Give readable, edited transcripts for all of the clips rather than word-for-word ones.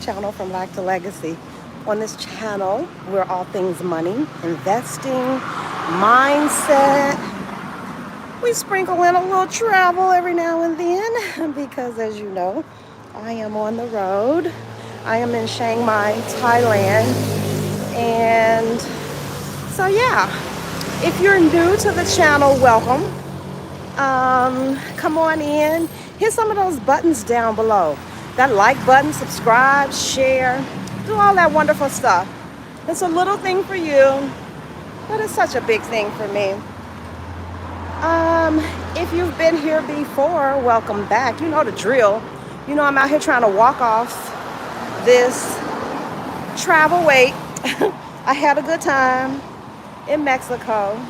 channel, From Lack to Legacy. On this channel, we're all things money, investing, mindset. We sprinkle in a little travel every now and then because, as you know, I am on the road. I am in Chiang Mai, Thailand. And so, yeah, if you're new to the channel, welcome. Come on in. Hit some of those buttons down below. That like button, subscribe, share, do all that wonderful stuff. It's a little thing for you, but it's such a big thing for me. If you've been here before, welcome back. You know the drill. You know I'm out here trying to walk off this travel wait. I had a good time in Mexico.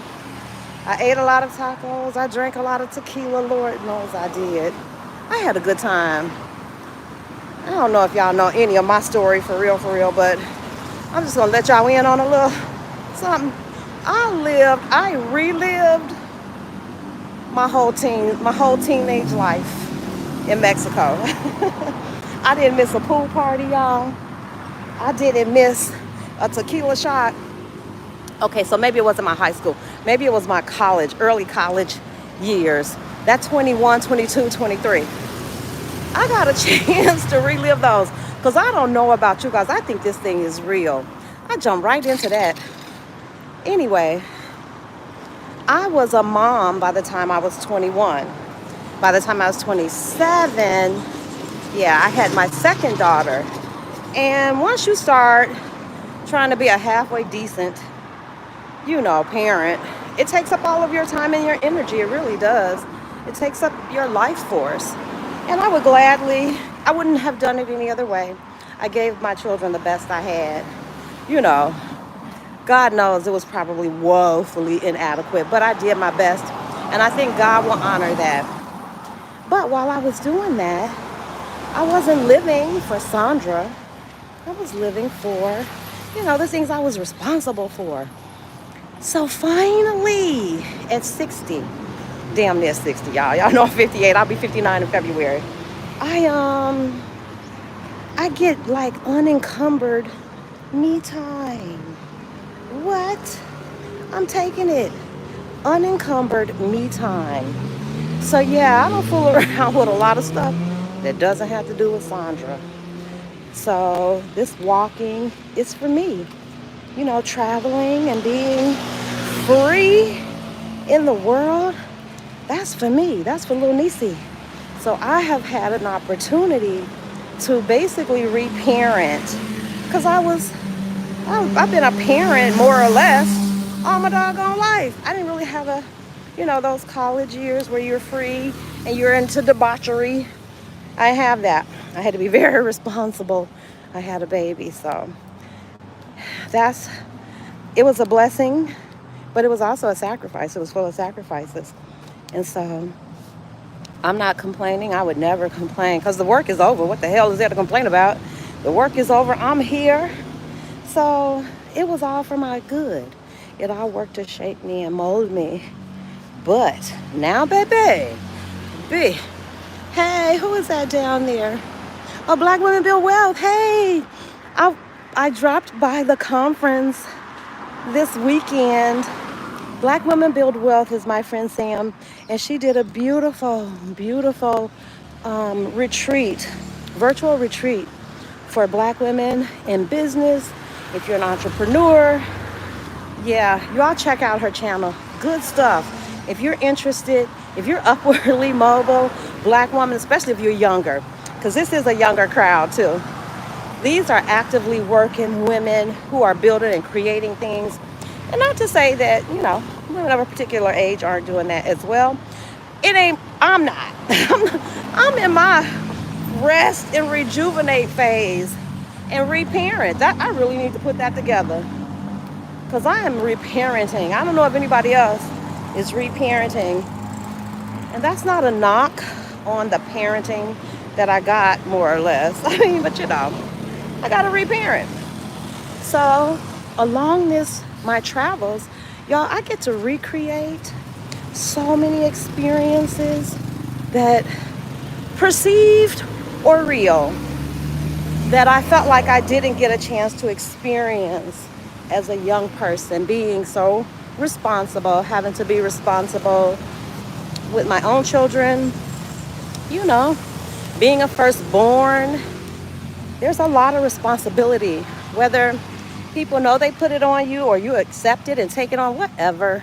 I ate a lot of tacos. I drank a lot of tequila. Lord knows I did. I had a good time. I don't know if y'all know any of my story for real, but I'm just gonna let y'all in on a little something. I relived my whole teenage life in Mexico. I didn't miss a pool party, y'all. I didn't miss a tequila shot. Okay, so maybe it wasn't my high school. Maybe it was my early college years. That 21, 22, 23. I got a chance to relive those because I don't know about you guys. I think this thing is real. I jumped right into that. Anyway, I was a mom by the time I was 21. By the time I was 27, yeah, I had my second daughter. And once you start trying to be a halfway decent, parent, it takes up all of your time and your energy. It really does. It takes up your life force. And I wouldn't have done it any other way. I gave my children the best I had. God knows it was probably woefully inadequate, but I did my best. And I think God will honor that. But while I was doing that, I wasn't living for Sandra. I was living for, the things I was responsible for. So finally, at 60, damn near 60, y'all. Y'all know I'm 58. I'll be 59 in February. I get like unencumbered me time. What? I'm taking it. Unencumbered me time. So yeah, I don't fool around with a lot of stuff that doesn't have to do with Sandra. So this walking is for me. Traveling and being free in the world, that's for me. That's for little Nisi. So I have had an opportunity to basically reparent because I've been a parent more or less all my doggone life. I didn't really have those college years where you're free and you're into debauchery. I have that. I had to be very responsible. I had a baby, so it was a blessing, but it was also a sacrifice. It was full of sacrifices. And so I'm not complaining. I would never complain because the work is over. What the hell is there to complain about? The work is over. I'm here. So it was all for my good. It all worked to shape me and mold me. But now, baby, hey, who is that down there? Oh, Black Women Build Wealth. Hey, I dropped by the conference this weekend. Black Women Build Wealth is my friend Sam, and she did a beautiful virtual retreat for Black women in business. If you're an entrepreneur, yeah, you all check out her channel. Good stuff. If you're interested, if you're upwardly mobile, Black woman, especially if you're younger, because this is a younger crowd too. These are actively working women who are building and creating things. And not to say that, women of a particular age aren't doing that as well. I'm not. I'm in my rest and rejuvenate phase and reparent. I really need to put that together because I am reparenting. I don't know if anybody else is reparenting. And that's not a knock on the parenting that I got, more or less. But I got to reparent. So along my travels, y'all, I get to recreate so many experiences that perceived or real that I felt like I didn't get a chance to experience as a young person, being so responsible, having to be responsible with my own children, you know, being a firstborn. There's a lot of responsibility, whether people know they put it on you or you accept it and take it on, whatever.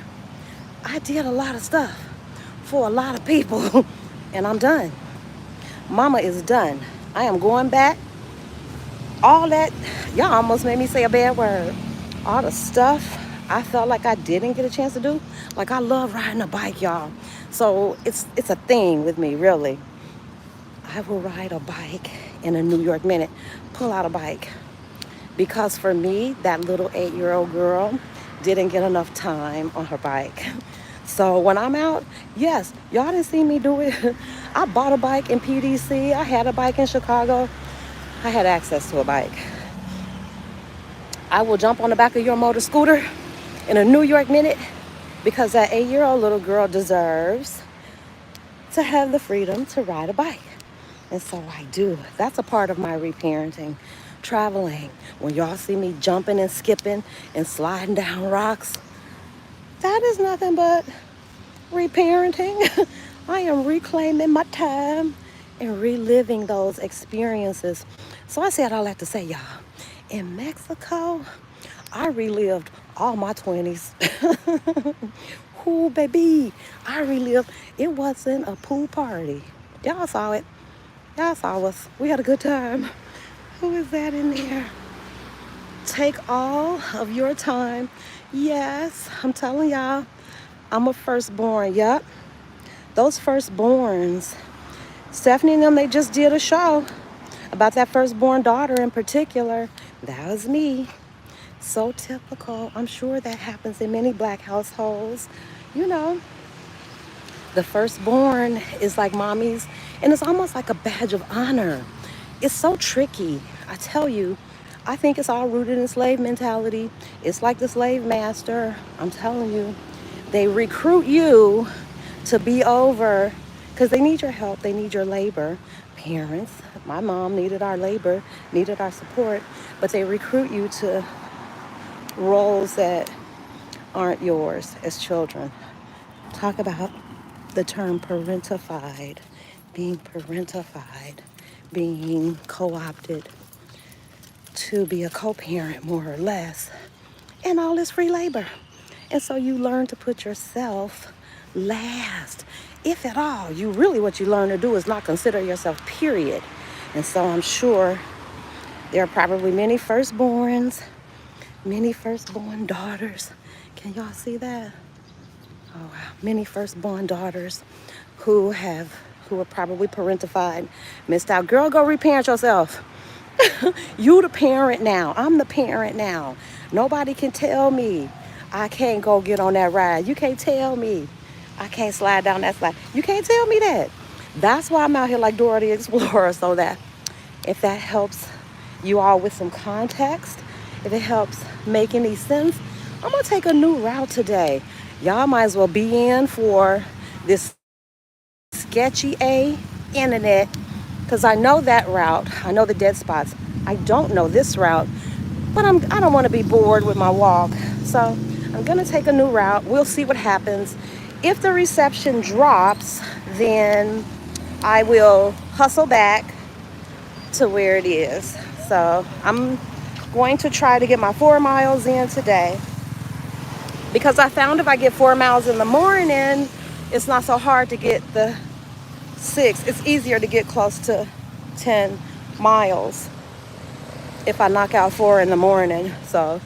I did a lot of stuff for a lot of people and I'm done. Mama is done. I am going back. All that, y'all almost made me say a bad word. All the stuff I felt like I didn't get a chance to do. Like, I love riding a bike, y'all. So it's a thing with me, really. I will ride a bike in a New York minute, pull out a bike. Because for me, that little 8-year-old girl didn't get enough time on her bike. So when I'm out, yes, y'all didn't see me do it. I bought a bike in PDC. I had a bike in Chicago. I had access to a bike. I will jump on the back of your motor scooter in a New York minute because that 8-year-old little girl deserves to have the freedom to ride a bike. And so I do. That's a part of my reparenting. Traveling. When y'all see me jumping and skipping and sliding down rocks, that is nothing but reparenting. I am reclaiming my time and reliving those experiences. So I said all that to say, y'all, in Mexico, I relived all my 20s. Ooh, baby, I relived. It wasn't a pool party. Y'all saw it. Y'all saw us. We had a good time. Who is that in there? Take all of your time. Yes, I'm telling y'all, I'm a firstborn. Yep. Those firstborns, Stephanie and them, they just did a show about that firstborn daughter in particular. That was me. So typical. I'm sure that happens in many Black households. You know, the firstborn is like mommy's, and it's almost like a badge of honor. It's so tricky. I tell you, I think it's all rooted in slave mentality. It's like the slave master. I'm telling you, they recruit you to be over because they need your help. They need your labor. Parents, my mom needed our labor, needed our support, but they recruit you to roles that aren't yours as children. Talk about the term parentified, being parentified, being co-opted to be a co-parent more or less, and all this free labor. And so you learn to put yourself last, if at all. What you learn to do is not consider yourself, period. And so I'm sure there are probably many firstborns, many firstborn daughters. Can y'all see that? Oh wow, many firstborn daughters who are probably parentified, missed out. Girl, go reparent yourself. You the parent now. I'm the parent now. Nobody can tell me I can't go get on that ride. You can't tell me I can't slide down that slide. You can't tell me that. That's why I'm out here like Dora the Explorer, so that if that helps you all with some context, if it helps make any sense, I'm going to take a new route today. Y'all might as well be in for this sketchy internet, because I know that route. I know the dead spots. I don't know this route, but I don't want to be bored with my walk. So I'm going to take a new route. We'll see what happens. If the reception drops, then I will hustle back to where it is. So I'm going to try to get my 4 miles in today, because I found if I get 4 miles in the morning, it's not so hard to get the 6. It's easier to get close to 10 miles if I knock out 4 in the morning. So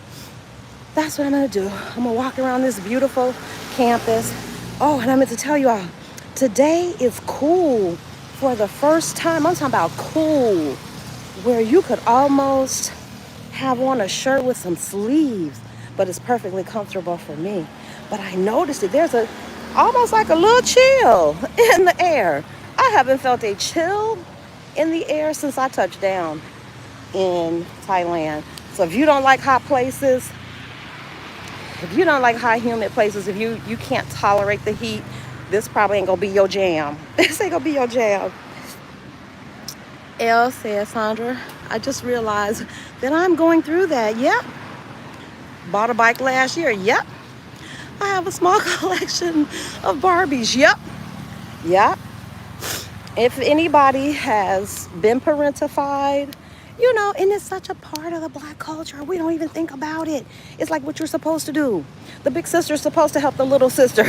that's what I'm gonna do. I'm gonna walk around this beautiful campus. Oh, and I meant to tell you all, today is cool for the first time. I'm talking about cool, where you could almost have on a shirt with some sleeves, but it's perfectly comfortable for me. But I noticed it. There's almost like a little chill in the air. I haven't felt a chill in the air since I touched down in Thailand. So if you don't like hot places, if you don't like high humid places, if you can't tolerate the heat, this probably ain't gonna be your jam. This ain't gonna be your jam. Elle said, Sandra, I just realized that I'm going through that. Yep. Bought a bike last year. Yep. I have a small collection of Barbies. Yep. Yep. If anybody has been parentified, you know, and it's such a part of the Black culture, we don't even think about it. It's like what you're supposed to do. The big sister's supposed to help the little sister.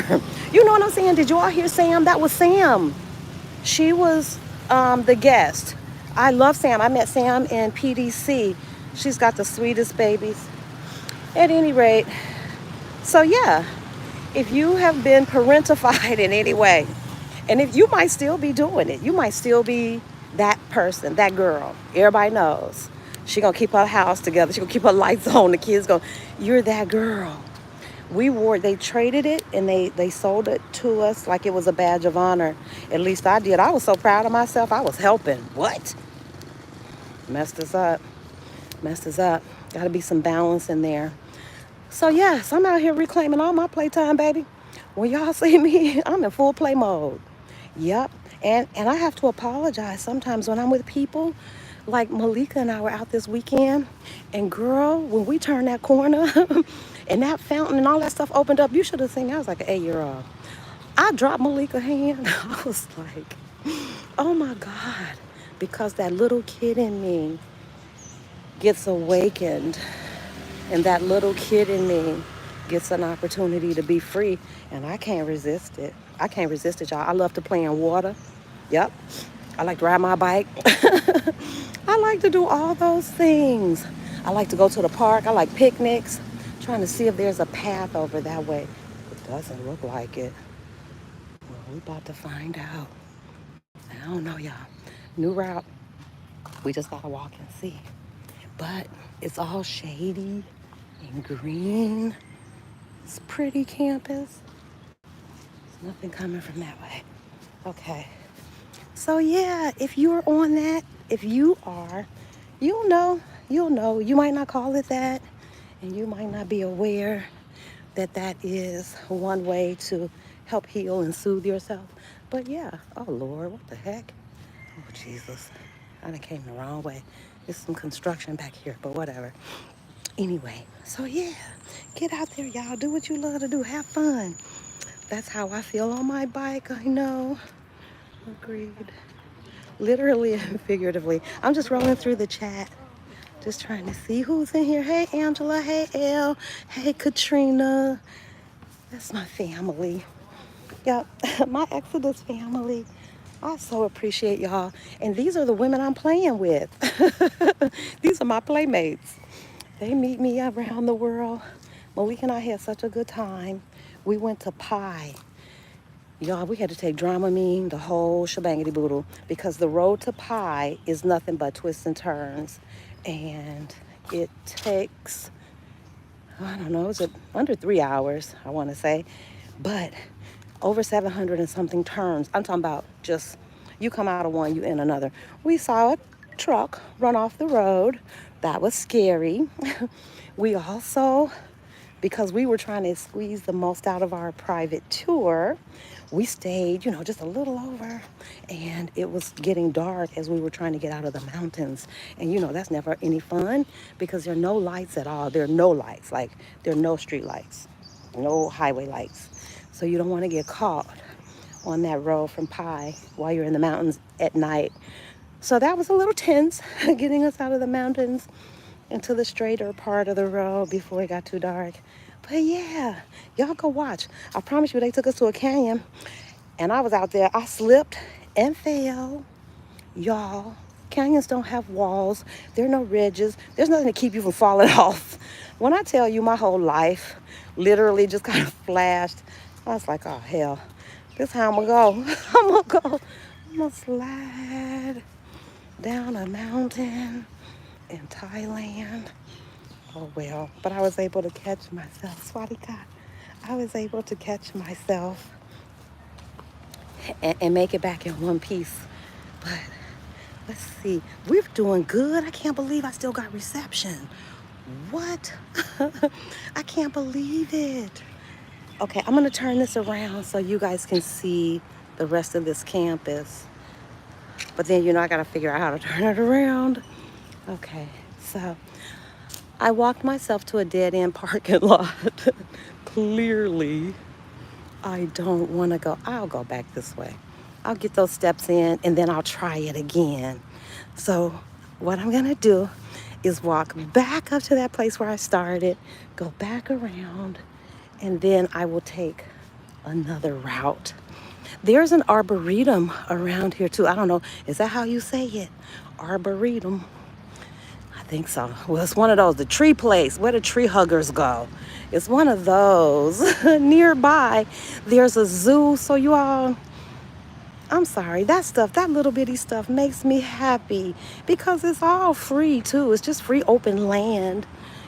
You know what I'm saying? Did you all hear Sam? That was Sam. She was the guest. I love Sam. I met Sam in PDC. She's got the sweetest babies. At any rate, so yeah, if you have been parentified in any way, and if you might still be doing it, you might still be that person, that girl. Everybody knows. She gonna keep her house together. She gonna keep her lights on. The kids go, you're that girl. They traded it and they sold it to us like it was a badge of honor. At least I did. I was so proud of myself. I was helping. What? Messed us up. Gotta be some balance in there. So yes, I'm out here reclaiming all my playtime, baby. When y'all see me, I'm in full play mode. Yep. And I have to apologize sometimes when I'm with people. Like Malika and I were out this weekend. And girl, when we turned that corner and that fountain and all that stuff opened up, you should have seen me. I was like an 8-year-old. I dropped Malika's hand. I was like, oh my God. Because that little kid in me gets awakened. And that little kid in me gets an opportunity to be free. And I can't resist it. Y'all. I love to play in water. Yep. I like to ride my bike. I like to do all those things. I like to go to the park. I like picnics. Trying to see if there's a path over that way. It doesn't look like it. Well, we're about to find out. I don't know, y'all. New route. We just gotta walk and see. But it's all shady and green. It's pretty campus. There's nothing coming from that way. Okay. So yeah, if you're on that, if you are, you'll know. You might not call it that, and you might not be aware that that is one way to help heal and soothe yourself. But yeah, oh Lord, what the heck? Oh Jesus, I done came the wrong way. There's some construction back here, but whatever. Anyway, so yeah, get out there, y'all. Do what you love to do. Have fun. That's how I feel on my bike, I know. Agreed. Literally and figuratively. I'm just rolling through the chat. Just trying to see who's in here. Hey, Angela. Hey, Elle. Hey, Katrina. That's my family. Yep, my Exodus family. I so appreciate y'all. And these are the women I'm playing with. These are my playmates. They meet me around the world. Malik and I had such a good time. We went to Pi. Y'all, we had to take Dramamine, the whole shebangity boodle, because the road to Pi is nothing but twists and turns. And it takes, I don't know, is it under 3 hours, I want to say. But over 700 and something turns. I'm talking about just, you come out of one, you in another. We saw a truck run off the road. That was scary. We also, because we were trying to squeeze the most out of our private tour, we stayed, just a little over, and it was getting dark as we were trying to get out of the mountains. And that's never any fun because there are no lights at all. There are no lights, like there are no street lights, no highway lights. So you don't want to get caught on that road from Pi while you're in the mountains at night. So that was a little tense, getting us out of the mountains into the straighter part of the road before it got too dark. But yeah, y'all go watch. I promise you, they took us to a canyon, and I was out there. I slipped and fell. Y'all, canyons don't have walls. There are no ridges. There's nothing to keep you from falling off. When I tell you my whole life literally just kind of flashed, I was like, oh, hell, this is how I'm going to go. I'm going to slide down a mountain in Thailand. Oh, well, but I was able to catch myself. Swadika. I was able to catch myself and make it back in one piece. But let's see. We're doing good. I can't believe I still got reception. What? I can't believe it. Okay, I'm going to turn this around so you guys can see the rest of this campus. But then, I got to figure out how to turn it around. Okay, so I walked myself to a dead-end parking lot. Clearly, I don't want to go. I'll go back this way. I'll get those steps in and then I'll try it again. So what I'm gonna do is walk back up to that place where I started, go back around, and then I will take another route. There's an arboretum around here too. I don't know, is that how you say it? Arboretum. I think so. Well, it's one of those, the tree place, where the tree huggers go. It's one of those. Nearby, there's a zoo. So you all, I'm sorry, that stuff, that little bitty stuff makes me happy because it's all free too. It's just free open land.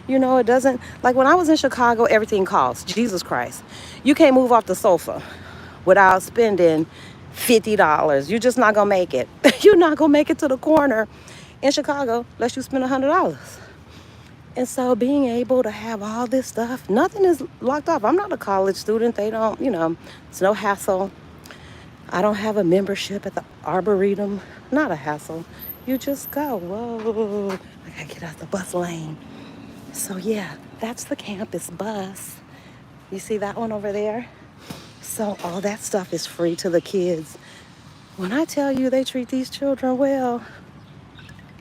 You know, it doesn't, like when I was in Chicago, everything costs. Jesus Christ. You can't move off the sofa without spending $50. You're just not gonna make it. You're not gonna make it to the corner in Chicago unless you spend $100. And so being able to have all this stuff, nothing is locked off. I'm not a college student. They don't, you know, it's no hassle. I don't have a membership at the Arboretum. Not a hassle. You just go. Whoa, I gotta get out the bus lane. So yeah, that's the campus bus. You see that one over there? So all that stuff is free to the kids. When I tell you they treat these children well,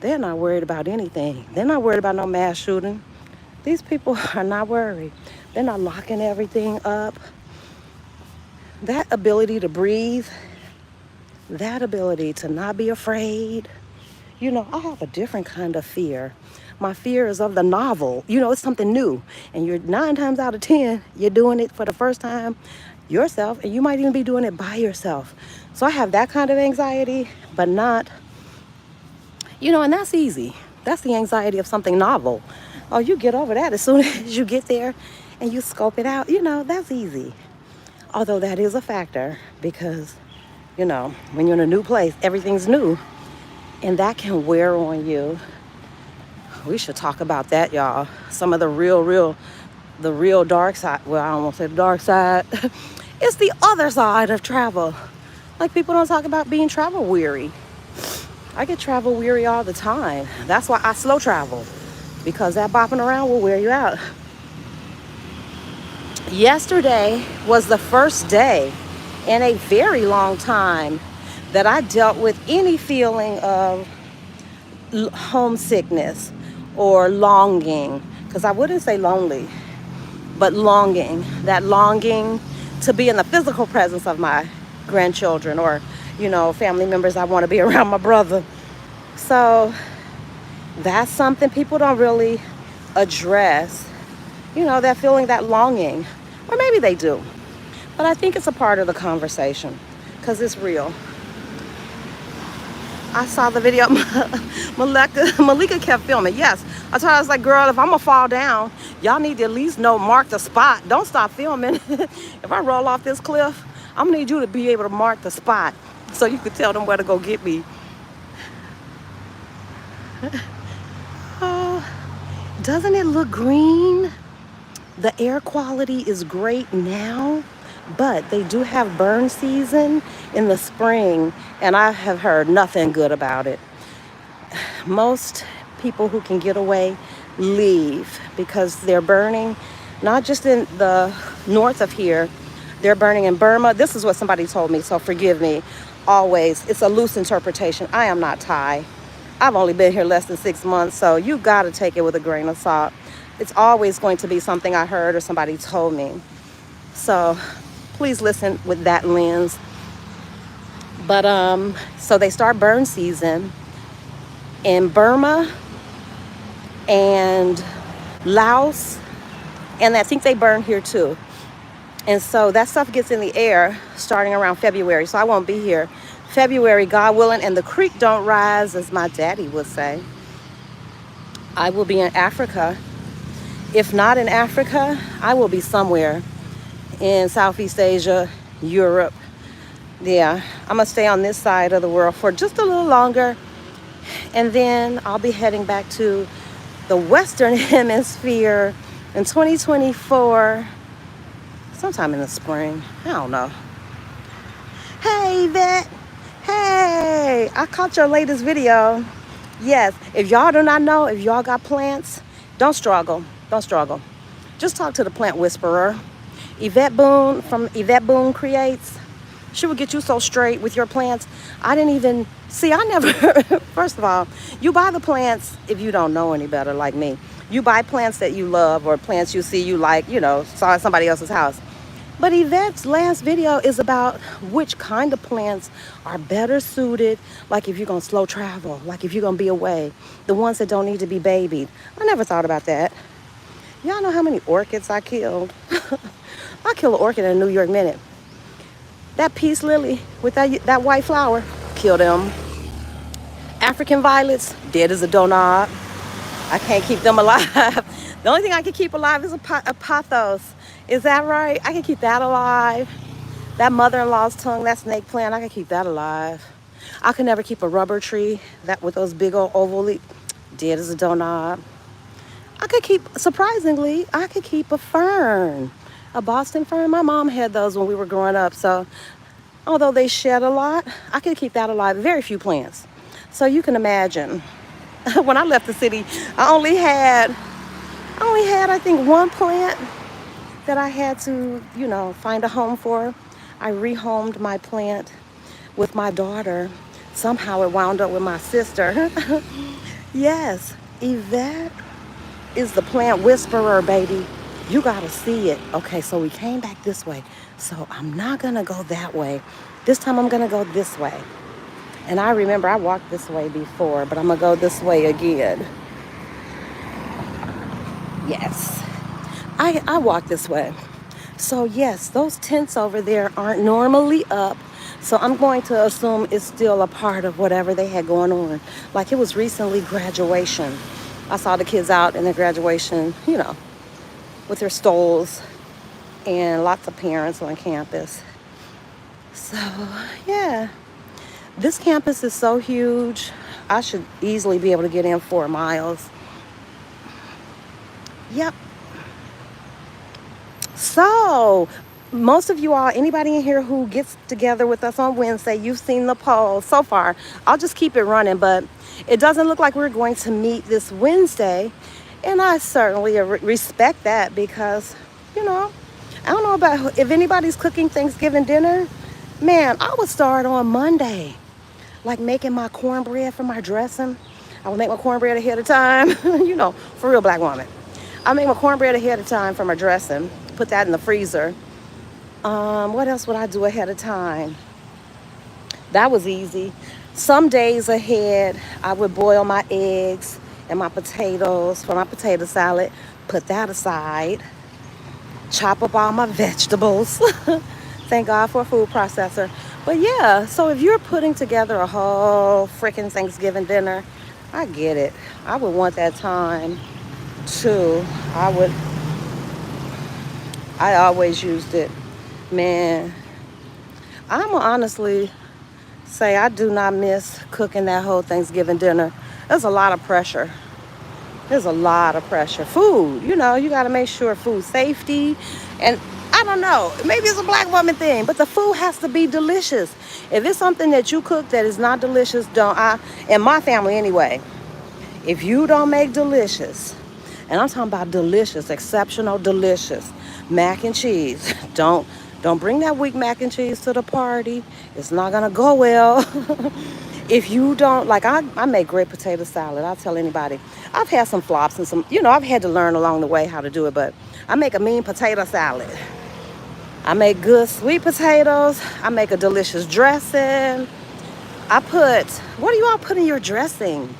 they're not worried about anything. They're not worried about no mass shooting. These people are not worried. They're not locking everything up. That ability to breathe, that ability to not be afraid. You know, I have a different kind of fear. My fear is of the novel. You know, it's something new. And you're 9 times out of 10, you're doing it for the first time yourself, and you might even be doing it by yourself. So I have that kind of anxiety, but not, you know, and that's easy. That's the anxiety of something novel. Oh, you get over that as soon as you get there and you scope it out. You know, that's easy. Although that is a factor because, you know, when you're in a new place, everything's new. And that can wear on you. We should talk about that, y'all. Some of the real dark side. Well, I don't want to say the dark side. It's the other side of travel. Like people don't talk about being travel weary. I get travel weary all the time. That's why I slow travel, because that bopping around will wear you out. Yesterday was the first day in a very long time that I dealt with any feeling of homesickness or longing, because I wouldn't say lonely, but longing. That longing to be in the physical presence of my grandchildren or, you know, family members. I want to be around my brother. So that's something people don't really address, you know, that feeling, that longing. Or maybe they do. But I think it's a part of the conversation because it's real. I saw the video. Malika kept filming. Yes. I told her, I was like, girl, if I'm going to fall down, y'all need to at least mark the spot. Don't stop filming. If I roll off this cliff, I'm going to need you to be able to mark the spot so you can tell them where to go get me. Oh, doesn't it look green? The air quality is great now, but they do have burn season in the spring, and I have heard nothing good about it. Most people who can get away leave because they're burning, not just in the north of here, they're burning in Burma. This is what somebody told me, so forgive me. Always, it's a loose interpretation. I am not Thai. I've only been here less than 6 months, so you got to take it with a grain of salt. It's always going to be something I heard or somebody told me. So please listen with that lens. But so they start burn season in Burma and Laos, and I think they burn here too. And so that stuff gets in the air starting around February. So I won't be here February, God willing, and the creek don't rise, as my daddy would say. I will be in Africa. If not in Africa, I will be somewhere in Southeast Asia, Europe. Yeah, I'm gonna stay on this side of the world for just a little longer. And then I'll be heading back to the Western Hemisphere in 2024, sometime in the spring. I don't know. Hey, Vet. Hey, I caught your latest video. Yes, if y'all do not know, if y'all got plants, don't struggle. Don't struggle. Just talk to the plant whisperer. Yvette Boone from Yvette Boone Creates. She will get you so straight with your plants. I didn't even see, I never, first of all, you buy the plants if you don't know any better like me. You buy plants that you love or plants you see you like, saw at somebody else's house. But Yvette's last video is about which kind of plants are better suited, like if you're going to slow travel, like if you're going to be away, the ones that don't need to be babied. I never thought about that. Y'all know how many orchids I killed? I kill an orchid in a New York minute. That peace lily with that white flower, kill them. African violets, dead as a doorknob. I can't keep them alive. The only thing I can keep alive is a pothos. Is that right? I can keep that alive. That mother-in-law's tongue, that snake plant, I can keep that alive. I can never keep a rubber tree that with those big old oval leaves, dead as a doorknob. Surprisingly, I could keep a fern. A Boston fern. My mom had those when we were growing up. So although they shed a lot, I could keep that alive. Very few plants. So you can imagine. When I left the city, I only had, I think, one plant that I had to, find a home for. I rehomed my plant with my daughter. Somehow it wound up with my sister. Yes, Yvette is the plant whisperer, baby. You gotta see it. Okay, so we came back this way. So I'm not gonna go that way. This time I'm gonna go this way. And I remember I walked this way before, but I'm gonna go this way again. Yes, I walked this way. So yes, those tents over there aren't normally up. So I'm going to assume it's still a part of whatever they had going on. Like it was recently graduation. I saw the kids out in their graduation, with their stoles and lots of parents on campus. So yeah, this campus is so huge. I should easily be able to get in 4 miles. Yep. So most of you all, anybody in here who gets together with us on Wednesday, you've seen the poll so far. I'll just keep it running, but it doesn't look like we're going to meet this Wednesday. And I certainly respect that because, I don't know about if anybody's cooking Thanksgiving dinner. Man, I would start on Monday, like making my cornbread for my dressing. I would make my cornbread ahead of time, for real black woman. I make my cornbread ahead of time for my dressing, put that in the freezer. What else would I do ahead of time? That was easy. Some days ahead, I would boil my eggs and my potatoes for my potato salad, put that aside, chop up all my vegetables. Thank God for a food processor. But yeah, so if you're putting together a whole freaking Thanksgiving dinner, I get it. I would want that time too. I always used it. Man, I'm gonna honestly say I do not miss cooking that whole Thanksgiving dinner. There's a lot of pressure. There's a lot of pressure. Food, you got to make sure food safety. And I don't know, maybe it's a black woman thing, but the food has to be delicious. If it's something that you cook that is not delicious, in my family anyway, if you don't make delicious, and I'm talking about delicious, exceptional, delicious, mac and cheese, don't bring that weak mac and cheese to the party. It's not going to go well. If you don't, like I make great potato salad. I'll tell anybody. I've had some flops and some, I've had to learn along the way how to do it, but I make a mean potato salad. I make good sweet potatoes. I make a delicious dressing. What do you all put in your dressing?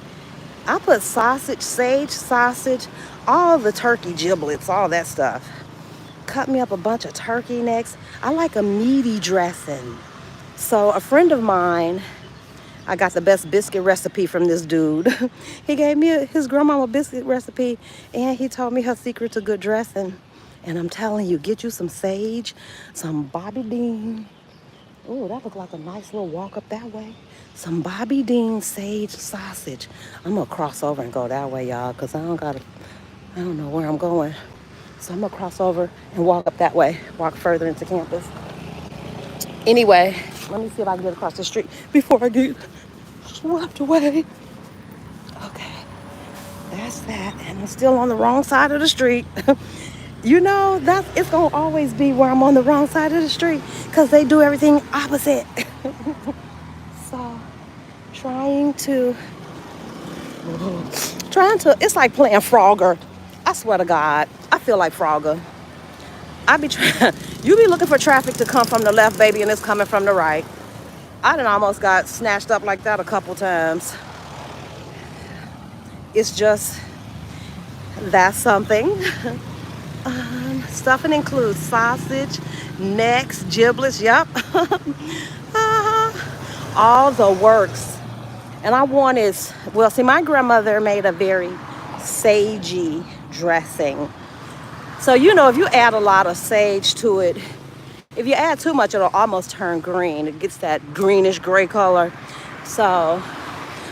I put sausage, sage sausage, all the turkey giblets, all that stuff. Cut me up a bunch of turkey necks. I like a meaty dressing. So a friend of mine, I got the best biscuit recipe from this dude. He gave me his grandmama biscuit recipe, and he told me her secret to good dressing. And I'm telling you, get you some sage, some Bobby Dean. Ooh, that looked like a nice little walk up that way. Some Bobby Dean sage sausage. I'm gonna cross over and go that way, y'all, because I don't know where I'm going. So I'm gonna cross over and walk up that way, walk further into campus. Anyway, let me see if I can get across the street before I get swept away. That's that. And I'm still on the wrong side of the street. You know, it's going to always be where I'm on the wrong side of the street because they do everything opposite. So, trying to, it's like playing Frogger. I swear to God, I feel like Frogger. I be trying, you be looking for traffic to come from the left, baby, and it's coming from the right. I done almost got snatched up like that a couple times. It's just, that's something. Stuffing includes sausage, necks, giblets, yep. All the works. And I wanted, well, see, my grandmother made a very sagey dressing. So, you know, if you add a lot of sage to it, if you add too much, it'll almost turn green. It gets that greenish gray color. So,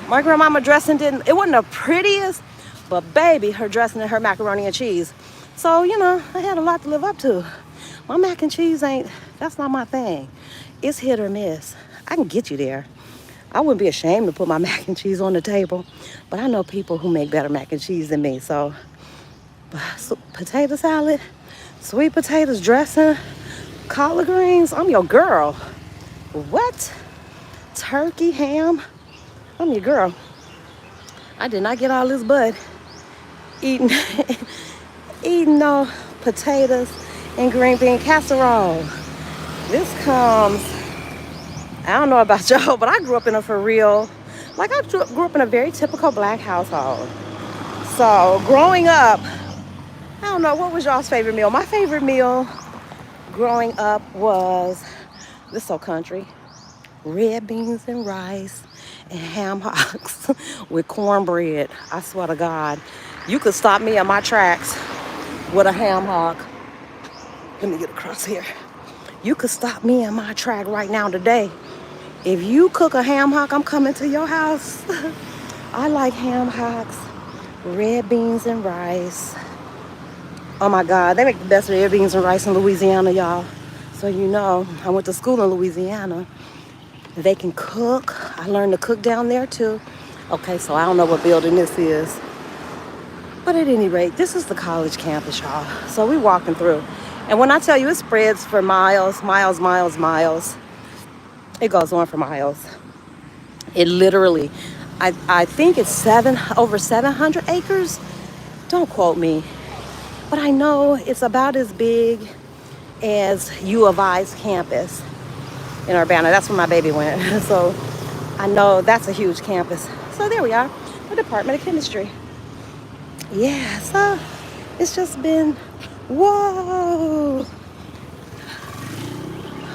my grandmama dressing it wasn't the prettiest, but baby, her dressing and her macaroni and cheese. So, you know, I had a lot to live up to. My mac and cheese that's not my thing. It's hit or miss. I can get you there. I wouldn't be ashamed to put my mac and cheese on the table, but I know people who make better mac and cheese than me. So potato salad, sweet potatoes dressing, collard greens, I'm your girl. What? Turkey, ham, I'm your girl. I did not get all this bud eating no potatoes and green bean casserole. This comes, I don't know about y'all, but I grew up in I grew up in a very typical black household. So growing up, I don't know, what was y'all's favorite meal? My favorite meal growing up was, this so country, red beans and rice and ham hocks with cornbread. I swear to God, you could stop me in my tracks with a ham hock. Let me get across here. You could stop me in my track right now today. If you cook a ham hock, I'm coming to your house. I like ham hocks, red beans and rice. Oh my God, they make the best red beans and rice in Louisiana, y'all. So you know, I went to school in Louisiana. They can cook. I learned to cook down there too. Okay, so I don't know what building this is. But at any rate, this is the college campus, y'all. So we walking through. And when I tell you, it spreads for miles, miles, miles, miles. It goes on for miles. It literally, I think it's over 700 acres. Don't quote me. But I know it's about as big as U of I's campus in Urbana. That's where my baby went. So I know that's a huge campus. So there we are, the Department of Chemistry. Yeah, so it's just been, whoa.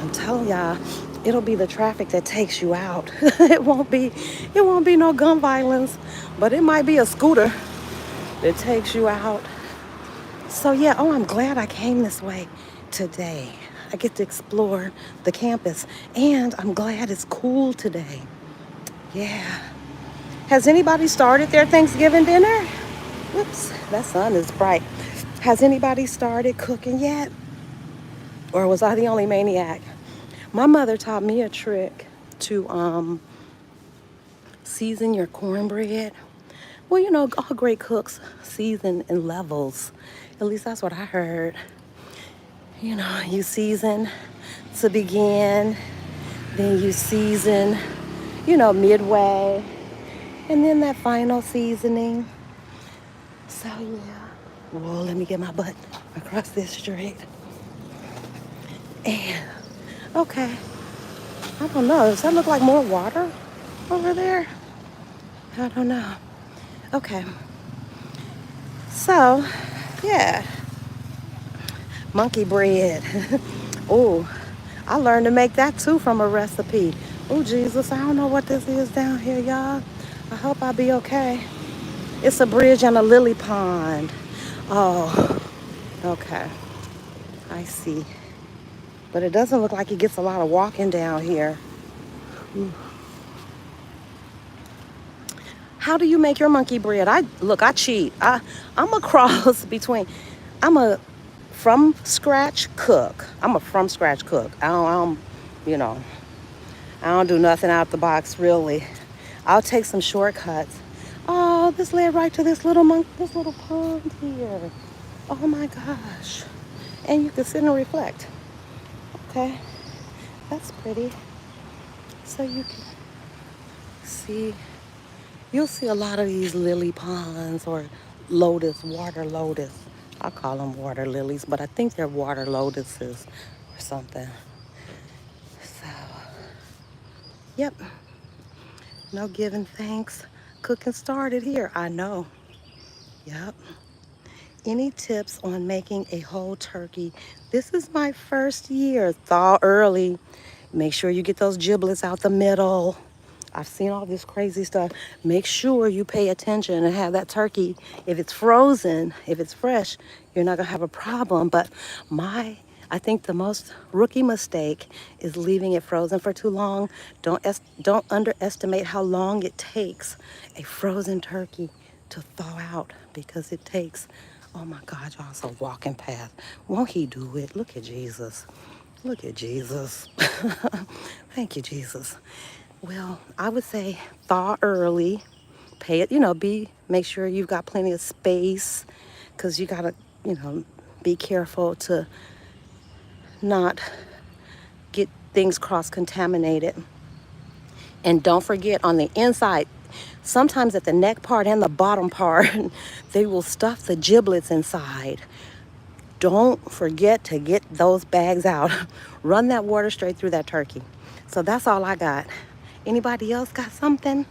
I'm telling y'all, it'll be the traffic that takes you out. It won't be no gun violence, but it might be a scooter that takes you out. So yeah, I'm glad I came this way today. I get to explore the campus, and I'm glad it's cool today. Yeah. Has anybody started their Thanksgiving dinner? Whoops, that sun is bright. Has anybody started cooking yet? Or was I the only maniac? My mother taught me a trick to season your cornbread. Well, you know, all great cooks season in levels. At least that's what I heard. You know, you season to begin, then you season, you know, midway, and then that final seasoning. So yeah, well, let me get my butt across this street. And, okay, I don't know, does that look like more water over there? I don't know. Okay, so, yeah, monkey bread. Oh, I learned to make that too from a recipe. Oh, Jesus, I don't know what this is down here, y'all. I hope I'll be okay. It's a bridge and a lily pond. Oh, okay. I see. But it doesn't look like it gets a lot of walking down here. How do you make your monkey bread? I cheat. I'm a cross between, I'm a from scratch cook. I'm a from scratch cook. I don't, you know, I don't do nothing out the box really. I'll take some shortcuts. Oh, Oh, this led right to this this little pond here. Oh my gosh. And you can sit and reflect. Okay, that's pretty. So you can see, you'll see a lot of these lily ponds or water lotus. I call them water lilies, but I think they're water lotuses or something. So, yep, no giving thanks. Cooking started here, I know. Yep. Any tips on making a whole turkey? This is my first year. Thaw early. Make sure you get those giblets out the middle. I've seen all this crazy stuff. Make sure you pay attention and have that turkey. If it's frozen, if it's fresh, you're not gonna have a problem. But I think the most rookie mistake is leaving it frozen for too long. Don't underestimate how long it takes a frozen turkey to thaw out, because it takes, oh my God, y'all, it's a walking path. Won't he do it? Look at Jesus. Look at Jesus. Thank you, Jesus. Well, I would say thaw early. Pay it, make sure you've got plenty of space, because you gotta, be careful to not get things cross-contaminated. And don't forget, on the inside, sometimes at the neck part and the bottom part, they will stuff the giblets inside. Don't forget to get those bags out. Run that water straight through that turkey. So that's all I got. Anybody else got something?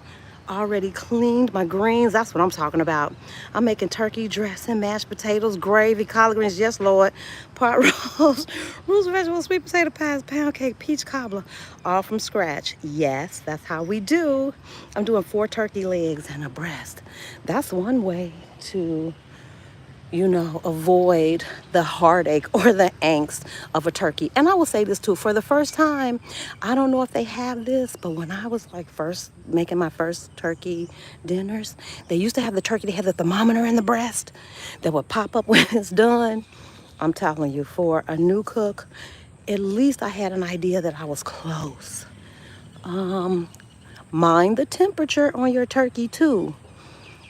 Already cleaned my greens. That's what I'm talking about. I'm making turkey dressing, mashed potatoes, gravy, collard greens. Yes, Lord. Pot roast, roast vegetables, sweet potato pies, pound cake, peach cobbler, all from scratch. Yes, that's how we do. I'm doing 4 turkey legs and a breast. That's one way to, avoid the heartache or the angst of a turkey. And I will say this too, for the first time, I don't know if they have this, but when I was first making my first turkey dinners, they used to have the turkey, they had the thermometer in the breast that would pop up when it's done. I'm telling you, for a new cook, at least I had an idea that I was close. Mind the temperature on your turkey too,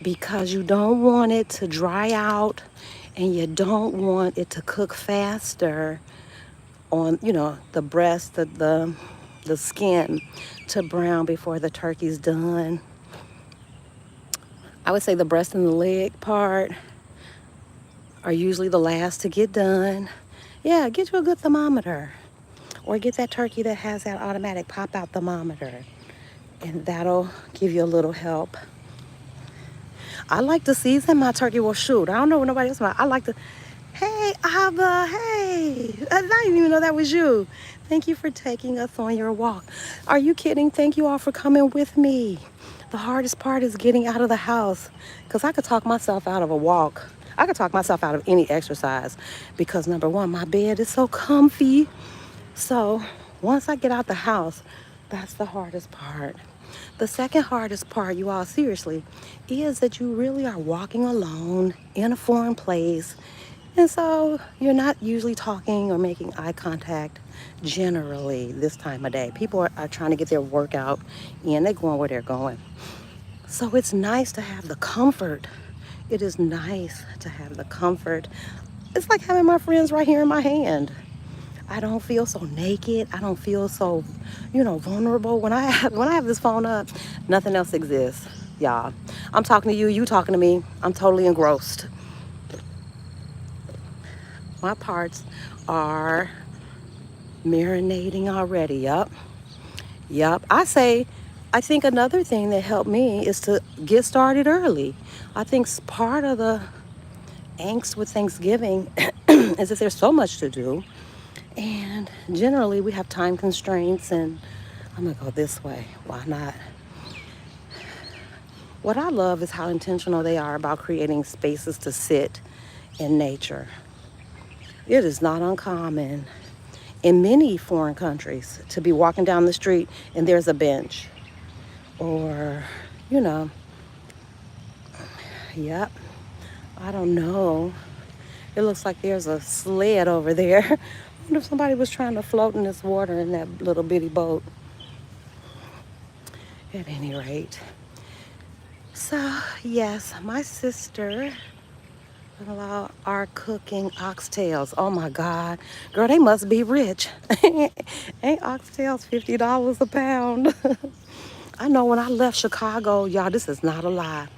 because you don't want it to dry out and you don't want it to cook faster on, the breast, the skin to brown before the turkey's done. I would say the breast and the leg part are usually the last to get done. Yeah, get you a good thermometer, or get that turkey that has that automatic pop-out thermometer, and that'll give you a little help. I like to season my turkey. Well, shoot, I don't know what nobody else about. I like to, hey, Abba, hey. I didn't even know that was you. Thank you for taking us on your walk. Are you kidding? Thank you all for coming with me. The hardest part is getting out of the house, because I could talk myself out of a walk. I could talk myself out of any exercise, because number one, my bed is so comfy. So once I get out the house, that's the hardest part. The second hardest part, you all, seriously, is that you really are walking alone in a foreign place. And so you're not usually talking or making eye contact generally this time of day. People are trying to get their workout in. They're going where they're going. So it's nice to have the comfort. It is nice to have the comfort. It's like having my friends right here in my hand. I don't feel so naked. I don't feel so, vulnerable. When I have this phone up, nothing else exists, y'all. I'm talking to you, you talking to me. I'm totally engrossed. My parts are marinating already. Yup. I think another thing that helped me is to get started early. I think part of the angst with Thanksgiving is that there's so much to do. And generally we have time constraints, and I'm gonna go this way. Why not? What I love is how intentional they are about creating spaces to sit in nature. It is not uncommon in many foreign countries to be walking down the street and there's a bench, or, yep, I don't know. It looks like there's a sled over there. I wonder if somebody was trying to float in this water in that little bitty boat. At any rate. So, yes, my sister are cooking oxtails. Oh my God. Girl, they must be rich. Ain't oxtails $50 a pound? I know when I left Chicago, y'all, this is not a lie.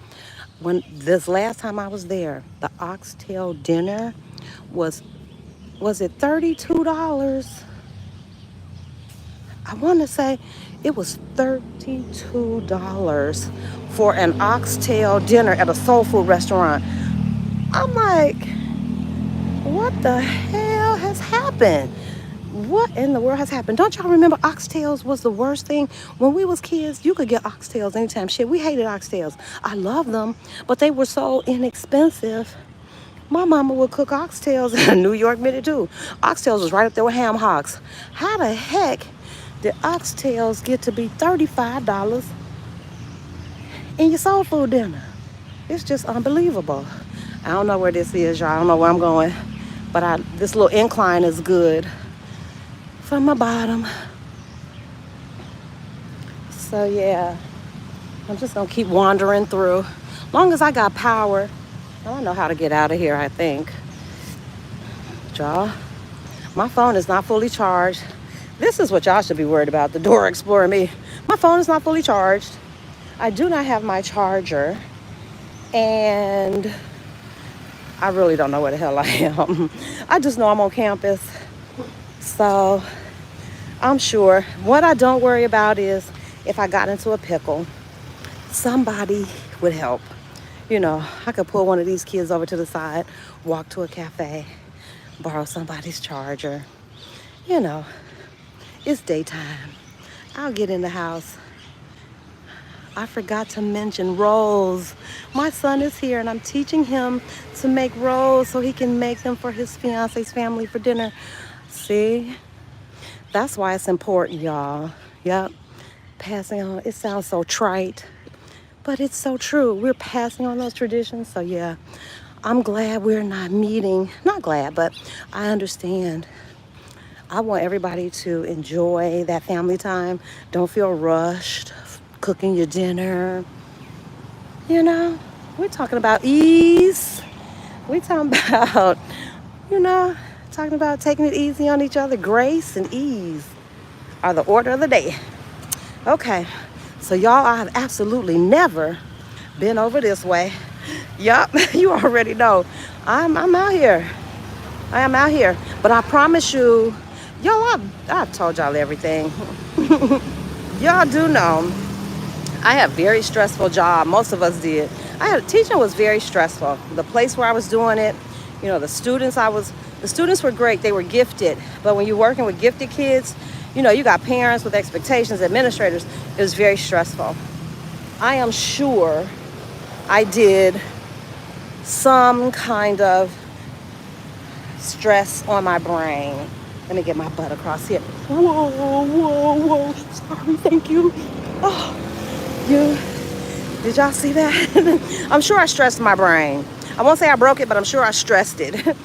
When this last time I was there, the oxtail dinner was it $32? I want to say it was $32 for an oxtail dinner at a soul food restaurant. I'm like, what the hell has happened? What in the world has happened? Don't y'all remember oxtails was the worst thing? When we was kids, you could get oxtails anytime. Shit, we hated oxtails. I love them, but they were so inexpensive. My mama would cook oxtails in New York minute too. Oxtails was right up there with ham hocks. How the heck did oxtails get to be $35 in your soul food dinner? It's just unbelievable. I don't know where this is, y'all. I don't know where I'm going, but this little incline is good from my bottom. So yeah, I'm just gonna keep wandering through. Long as I got power. I don't know how to get out of here, I think. Y'all, my phone is not fully charged. This is what y'all should be worried about, the Dora Explorer me. My phone is not fully charged. I do not have my charger. And I really don't know where the hell I am. I just know I'm on campus. So I'm sure. What I don't worry about is if I got into a pickle, somebody would help. You know, I could pull one of these kids over to the side, walk to a cafe, borrow somebody's charger. You know, it's daytime. I'll get in the house. I forgot to mention rolls. My son is here and I'm teaching him to make rolls so he can make them for his fiance's family for dinner. See? That's why it's important, y'all. Yep. Passing on. It sounds so trite, but it's so true. We're passing on those traditions. So yeah, I'm glad we're not meeting. Not glad, but I understand. I want everybody to enjoy that family time. Don't feel rushed cooking your dinner. You know, we're talking about ease. We're talking about, you know, talking about taking it easy on each other. Grace and ease are the order of the day. Okay, so y'all, I have absolutely never been over this way. Yup, you already know. I'm out here. I am out here. But I promise you, y'all, I've told y'all everything. Y'all do know I had a very stressful job. Most of us did. Teaching was very stressful. The place where I was doing it, you know, the students were great. They were gifted. But when you're working with gifted kids, you know, you got parents with expectations, administrators. It was very stressful. I am sure I did some kind of stress on my brain. Let me get my butt across here. Whoa, whoa, whoa. Sorry, thank you. Oh, did y'all see that? I'm sure I stressed my brain. I won't say I broke it, but I'm sure I stressed it.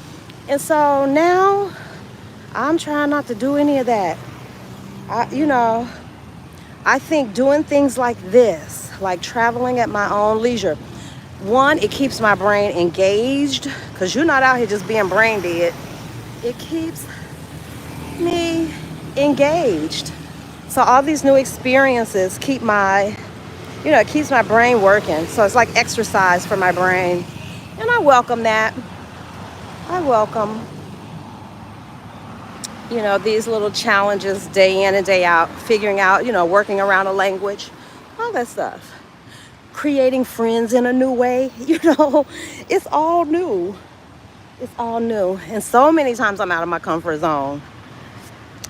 And so now I'm trying not to do any of that. I think doing things like this, like traveling at my own leisure, one, it keeps my brain engaged because you're not out here just being brain dead. It keeps me engaged. So all these new experiences it keeps my brain working. So it's like exercise for my brain. And I welcome that. I welcome, these little challenges day in and day out, figuring out, working around a language, all that stuff. Creating friends in a new way, it's all new. It's all new. And so many times I'm out of my comfort zone.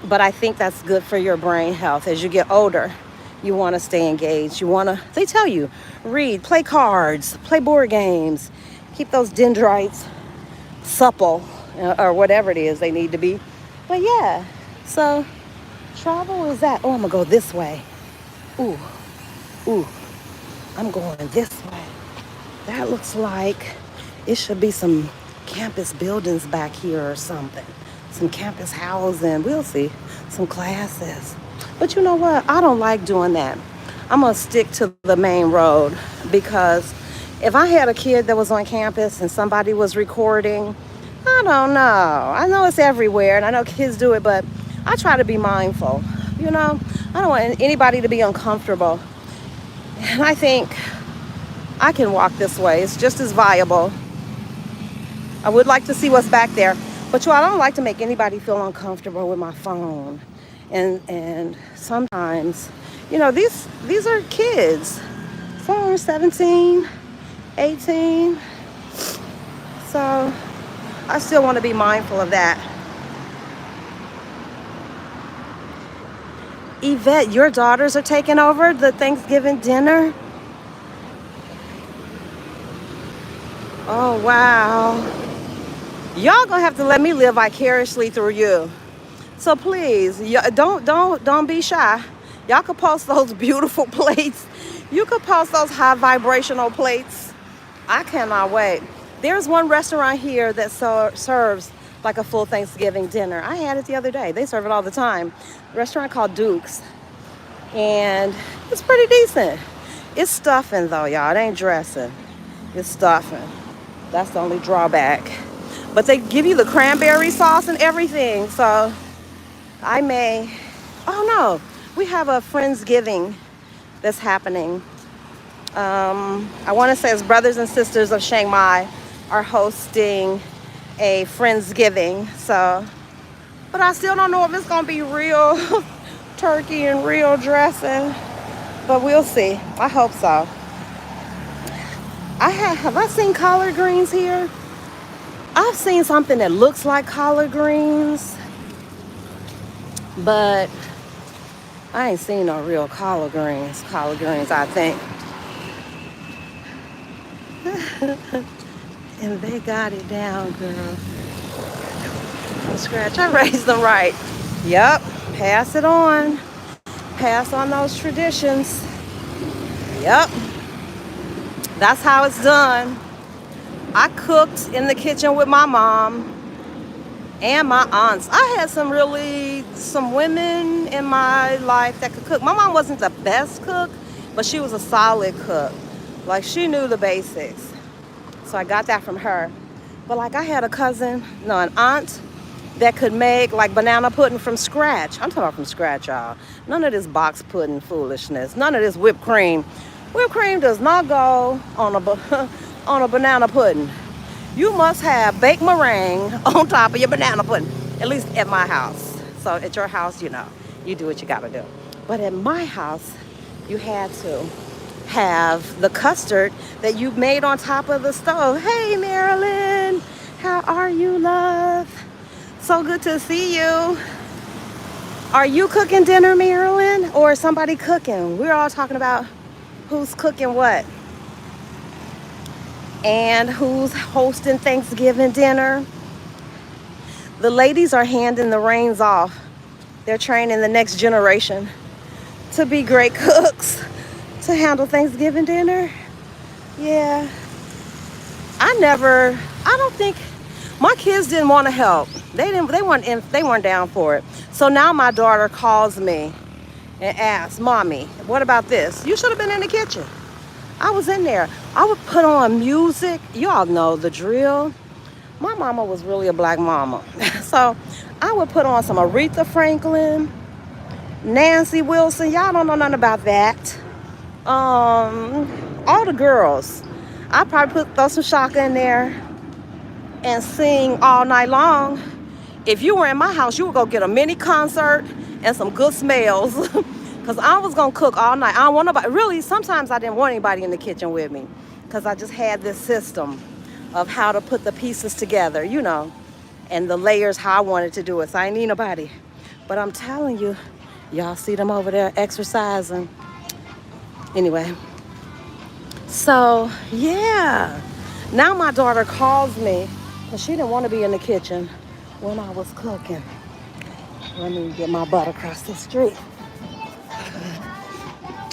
But I think that's good for your brain health. As you get older, you want to stay engaged. They tell you, read, play cards, play board games, keep those dendrites supple, or whatever it is they need to be. But yeah, so travel is that. Oh, I'm going to go this way. Ooh, I'm going this way. That looks like it should be some campus buildings back here or something. Some campus housing. We'll see. Some classes. But you know what? I don't like doing that. I'm gonna stick to the main road, because if I had a kid that was on campus and somebody was recording, I don't know. I know it's everywhere and I know kids do it, but I try to be mindful. You know, I don't want anybody to be uncomfortable. And I think I can walk this way. It's just as viable. I would like to see what's back there. But I don't like to make anybody feel uncomfortable with my phone. And sometimes, you know, these are kids. Some are 17, 18. So I still want to be mindful of that. Yvette, your daughters are taking over the Thanksgiving dinner? Oh, wow. Y'all gonna have to let me live vicariously through you. So please, don't be shy. Y'all could post those beautiful plates. You could post those high vibrational plates. I cannot wait. There's one restaurant here that serves like a full Thanksgiving dinner. I had it the other day. They serve it all the time. A restaurant called Duke's. And it's pretty decent. It's stuffing though, y'all. It ain't dressing. It's stuffing. That's the only drawback. But they give you the cranberry sauce and everything. So I may, oh no, we have a Friendsgiving that's happening. I want to say it's Brothers and Sisters of Chiang Mai are hosting a Friendsgiving. So, but I still don't know if it's going to be real turkey and real dressing. But we'll see. I hope so. Have I seen collard greens here? I've seen something that looks like collard greens, but I ain't seen no real collard greens. Collard greens, I think. And they got it down, girl. From scratch. I raised them right. Yep. Pass it on. Pass on those traditions. Yep. That's how it's done. I cooked in the kitchen with my mom and my aunts. I had some women in my life that could cook. My mom wasn't the best cook, but she was a solid cook. Like, she knew the basics. So I got that from her. But like, I had an aunt that could make like banana pudding from scratch. I'm talking about from scratch, y'all. None of this box pudding foolishness. None of this whipped cream. Whipped cream does not go on a banana pudding. You must have baked meringue on top of your banana pudding. At least at my house. So at your house, you know, you do what you gotta do. But at my house, you had to have the custard that you made on top of the stove. Hey, Marilyn, how are you, love? So good to see you. Are you cooking dinner, Marilyn, or is somebody cooking? We're all talking about who's cooking what and who's hosting Thanksgiving dinner. The ladies are handing the reins off. They're training the next generation to be great cooks, to handle Thanksgiving dinner. Yeah. I don't think, my kids didn't want to help. They weren't down for it. So now my daughter calls me and asks, Mommy, what about this? You should have been in the kitchen. I was in there. I would put on music. Y'all know the drill. My mama was really a black mama. So I would put on some Aretha Franklin, Nancy Wilson. Y'all don't know nothing about that. All the girls. I'd probably throw some Shaka in there and sing all night long. If you were in my house, you would go get a mini concert and some good smells. Because I was going to cook all night. I don't want nobody. Really, sometimes I didn't want anybody in the kitchen with me. Because I just had this system of how to put the pieces together, you know. And the layers, how I wanted to do it. So I didn't need nobody. But I'm telling you, y'all see them over there exercising. Anyway. So, yeah. Now my daughter calls me. Because she didn't want to be in the kitchen when I was cooking. Let me get my butt across the street.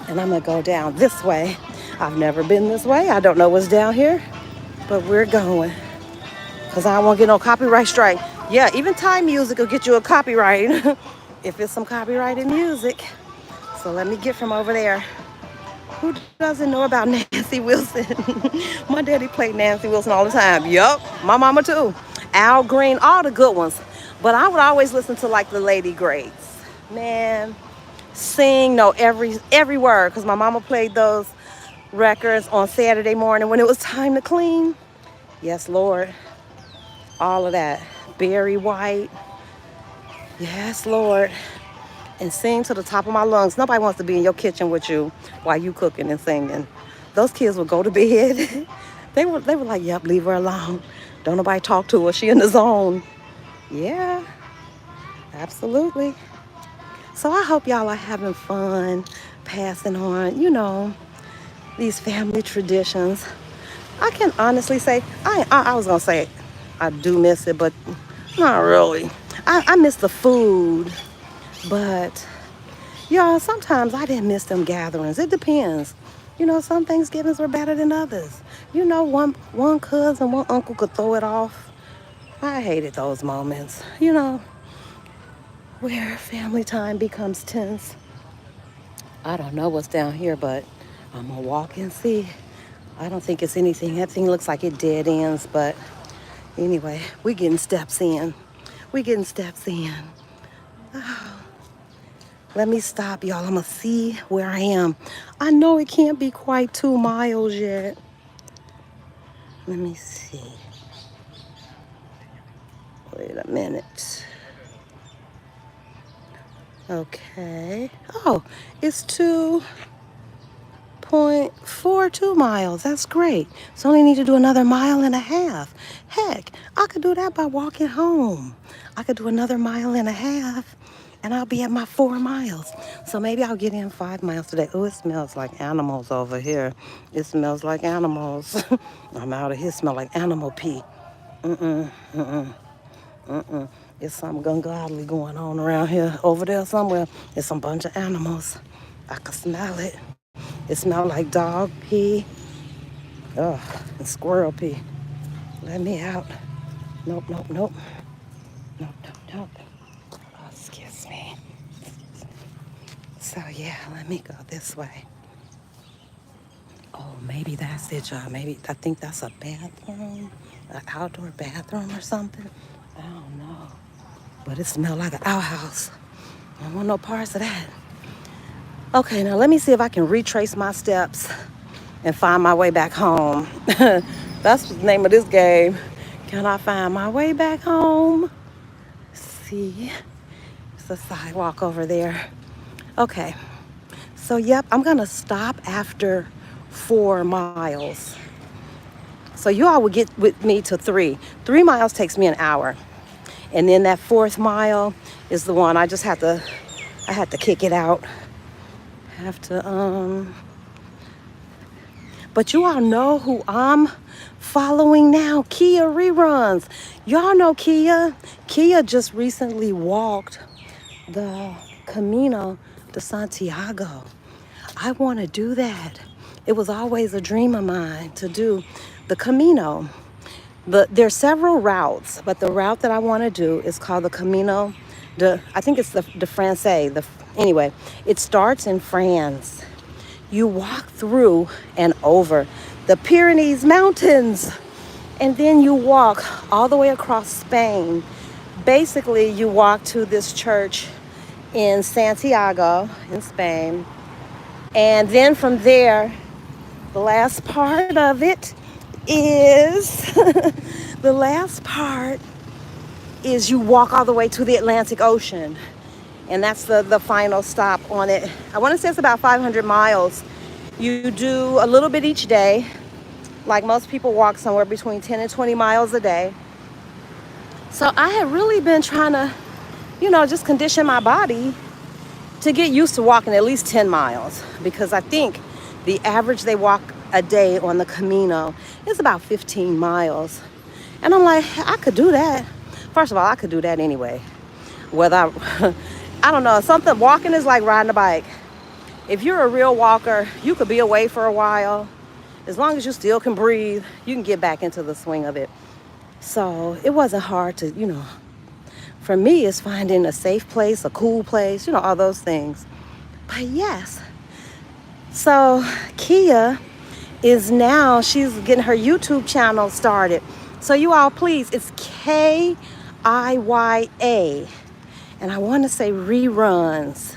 And I'm going to go down this way. I've never been this way. I don't know what's down here. But we're going. Because I don't want to get no copyright strike. Yeah, even Thai music will get you a copyright. If it's some copyrighted music. So let me get from over there. Who doesn't know about Nancy Wilson? My daddy played Nancy Wilson all the time. Yup, my mama too. Al Green, all the good ones. But I would always listen to like the lady greats. Man, know every word, because my mama played those records on Saturday morning when it was time to clean. Yes, Lord. All of that. Barry White. Yes, Lord. And sing to the top of my lungs. Nobody wants to be in your kitchen with you while you cooking and singing. Those kids would go to bed. they were like, yep, leave her alone. Don't nobody talk to her. She in the zone. Yeah, absolutely. So I hope y'all are having fun, passing on, these family traditions. I can honestly say, I was going to say I do miss it, but not really. I miss the food, but, y'all, sometimes I didn't miss them gatherings. It depends. Some Thanksgivings were better than others. One cousin, one uncle could throw it off. I hated those moments, where family time becomes tense. I don't know what's down here, but I'm going to walk and see. I don't think it's anything. That thing looks like it dead ends, but anyway, we getting steps in. Oh, let me stop, y'all. I'm going to see where I am. I know it can't be quite 2 miles yet. Let me see. Wait a minute. Okay. Oh, it's 2.42 miles. That's great. So I only need to do another 1.5 miles. Heck, I could do that by walking home. I could do another 1.5 miles, and I'll be at my 4 miles. So maybe I'll get in 5 miles today. Oh, it smells like animals over here. It smells like animals. I'm out of here. Smell like animal pee. It's something ungodly going on around here. Over there somewhere, it's some bunch of animals. I can smell it. It smells like dog pee. Ugh, and squirrel pee. Let me out. Nope. Nope. Oh, excuse me. So yeah, let me go this way. Oh, maybe that's it, y'all. Maybe, I think that's a bathroom, an outdoor bathroom or something. I don't know. But it smelled like an outhouse. I don't want no parts of that. Okay, now let me see if I can retrace my steps and find my way back home. That's the name of this game. Can I find my way back home? See, it's a sidewalk over there. Okay, so yep, I'm gonna stop after 4 miles. So you all will get with me to 3. 3 miles takes me an hour. And then that 4th mile is the one I had to kick it out. But you all know who I'm following now? Kia reruns. Y'all know Kia. Kia just recently walked the Camino de Santiago. I want to do that. It was always a dream of mine to do the Camino. But there's several routes, but the route that I want to do is called the Camino I think it's the Francais. Anyway, it starts in France. You walk through and over the Pyrenees Mountains, and then you walk all the way across Spain. Basically, you walk to this church in Santiago in Spain. And then from there, the last part of it is you walk all the way to the Atlantic Ocean. And that's the final stop on it. I want to say it's about 500 miles. You do a little bit each day. Like most people walk somewhere between 10 and 20 miles a day. So I had really been trying to, just condition my body to get used to walking at least 10 miles. Because I think the average they walk a day on the Camino is about 15 miles. And I'm like, I could do that. First of all, I could do that anyway. Whether I don't know, walking is like riding a bike. If you're a real walker, you could be away for a while. As long as you still can breathe, you can get back into the swing of it. So it wasn't hard to, for me, it's finding a safe place, a cool place, all those things. But yes, So Kia is now, she's getting her YouTube channel started. So you all, please, it's Kiya. And I want to say reruns.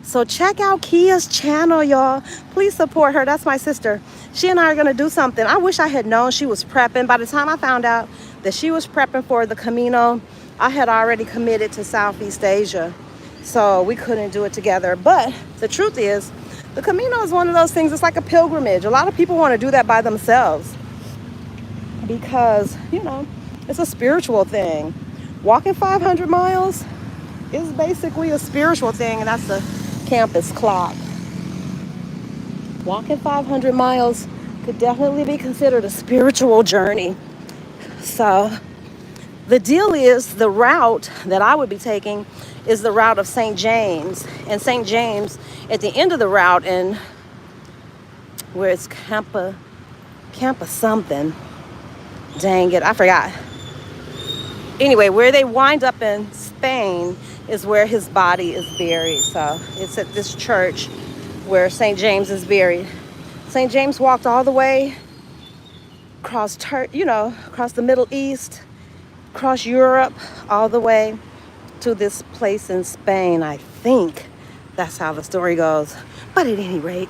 So check out Kia's channel, y'all. Please support her. That's my sister. She and I are going to do something. I wish I had known she was prepping. By the time I found out that she was prepping for the Camino, I had already committed to Southeast Asia. So we couldn't do it together. But the truth is, the Camino is one of those things, it's like a pilgrimage. A lot of people want to do that by themselves because, you know, it's a spiritual thing. Walking 500 miles is basically a spiritual thing, and that's the campus clock. Walking 500 miles could definitely be considered a spiritual journey. So the deal is, the route that I would be taking is the route of St. James. And St. James, at the end of the route, and where it's Campa something. Dang it, I forgot. Anyway, where they wind up in Spain is where his body is buried. So it's at this church where St. James is buried. St. James walked all the way across the Middle East, across Europe, all the way to this place in Spain. I think that's how the story goes. But at any rate,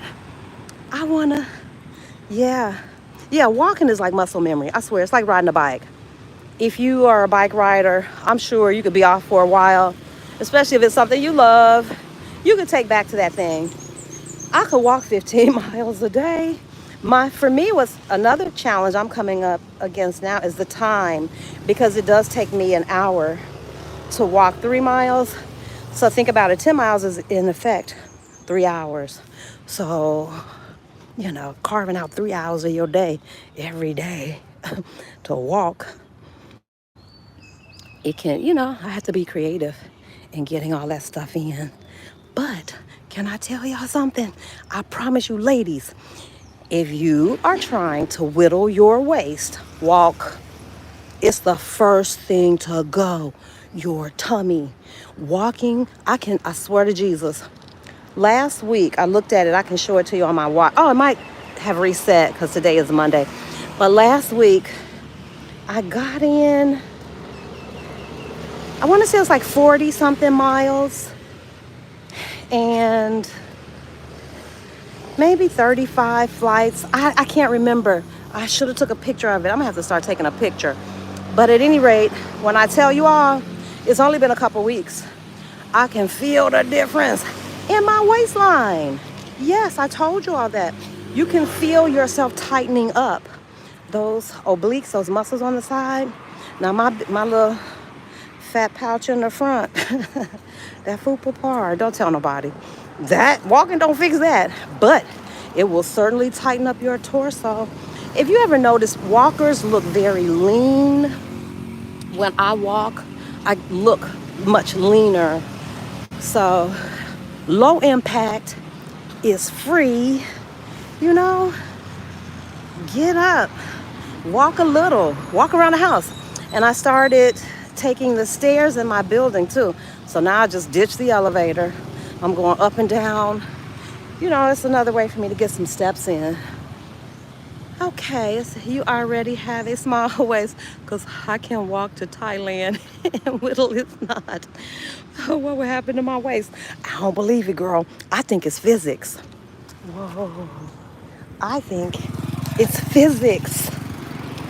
walking is like muscle memory. I swear, it's like riding a bike. If you are a bike rider, I'm sure you could be off for a while, especially if it's something you love. You could take back to that thing. I could walk 15 miles a day. For me, what's another challenge I'm coming up against now is the time, because it does take me an hour to walk 3 miles. So think about it, 10 miles is in effect 3 hours. So, carving out 3 hours of your day every day to walk, it can, I have to be creative in getting all that stuff in. But can I tell y'all something? I promise you, ladies, if you are trying to whittle your waist, walk. It's the first thing to go. Your tummy. Walking, I swear to Jesus. Last week, I looked at it. I can show it to you on my watch. Oh, it might have reset because today is Monday. But last week, I got in, I want to say it's like 40 something miles. And maybe 35 flights. I can't remember. I should have took a picture of it. I'm going to have to start taking a picture. But at any rate, when I tell you all, it's only been a couple weeks. I can feel the difference in my waistline. Yes, I told you all that. You can feel yourself tightening up. Those obliques, those muscles on the side. Now my little fat pouch in the front, that fupa par, don't tell nobody. That walking don't fix that, but it will certainly tighten up your torso. If you ever notice, walkers look very lean. When I walk, I look much leaner. So low impact is free. Get up, walk a little, walk around the house. And I started taking the stairs in my building too. So now I just ditched the elevator. I'm going up and down. It's another way for me to get some steps in. Okay, so you already have a small waist, because I can walk to Thailand and whittle is not. What would happen to my waist? I don't believe it, girl. I think it's physics. Whoa. I think it's physics.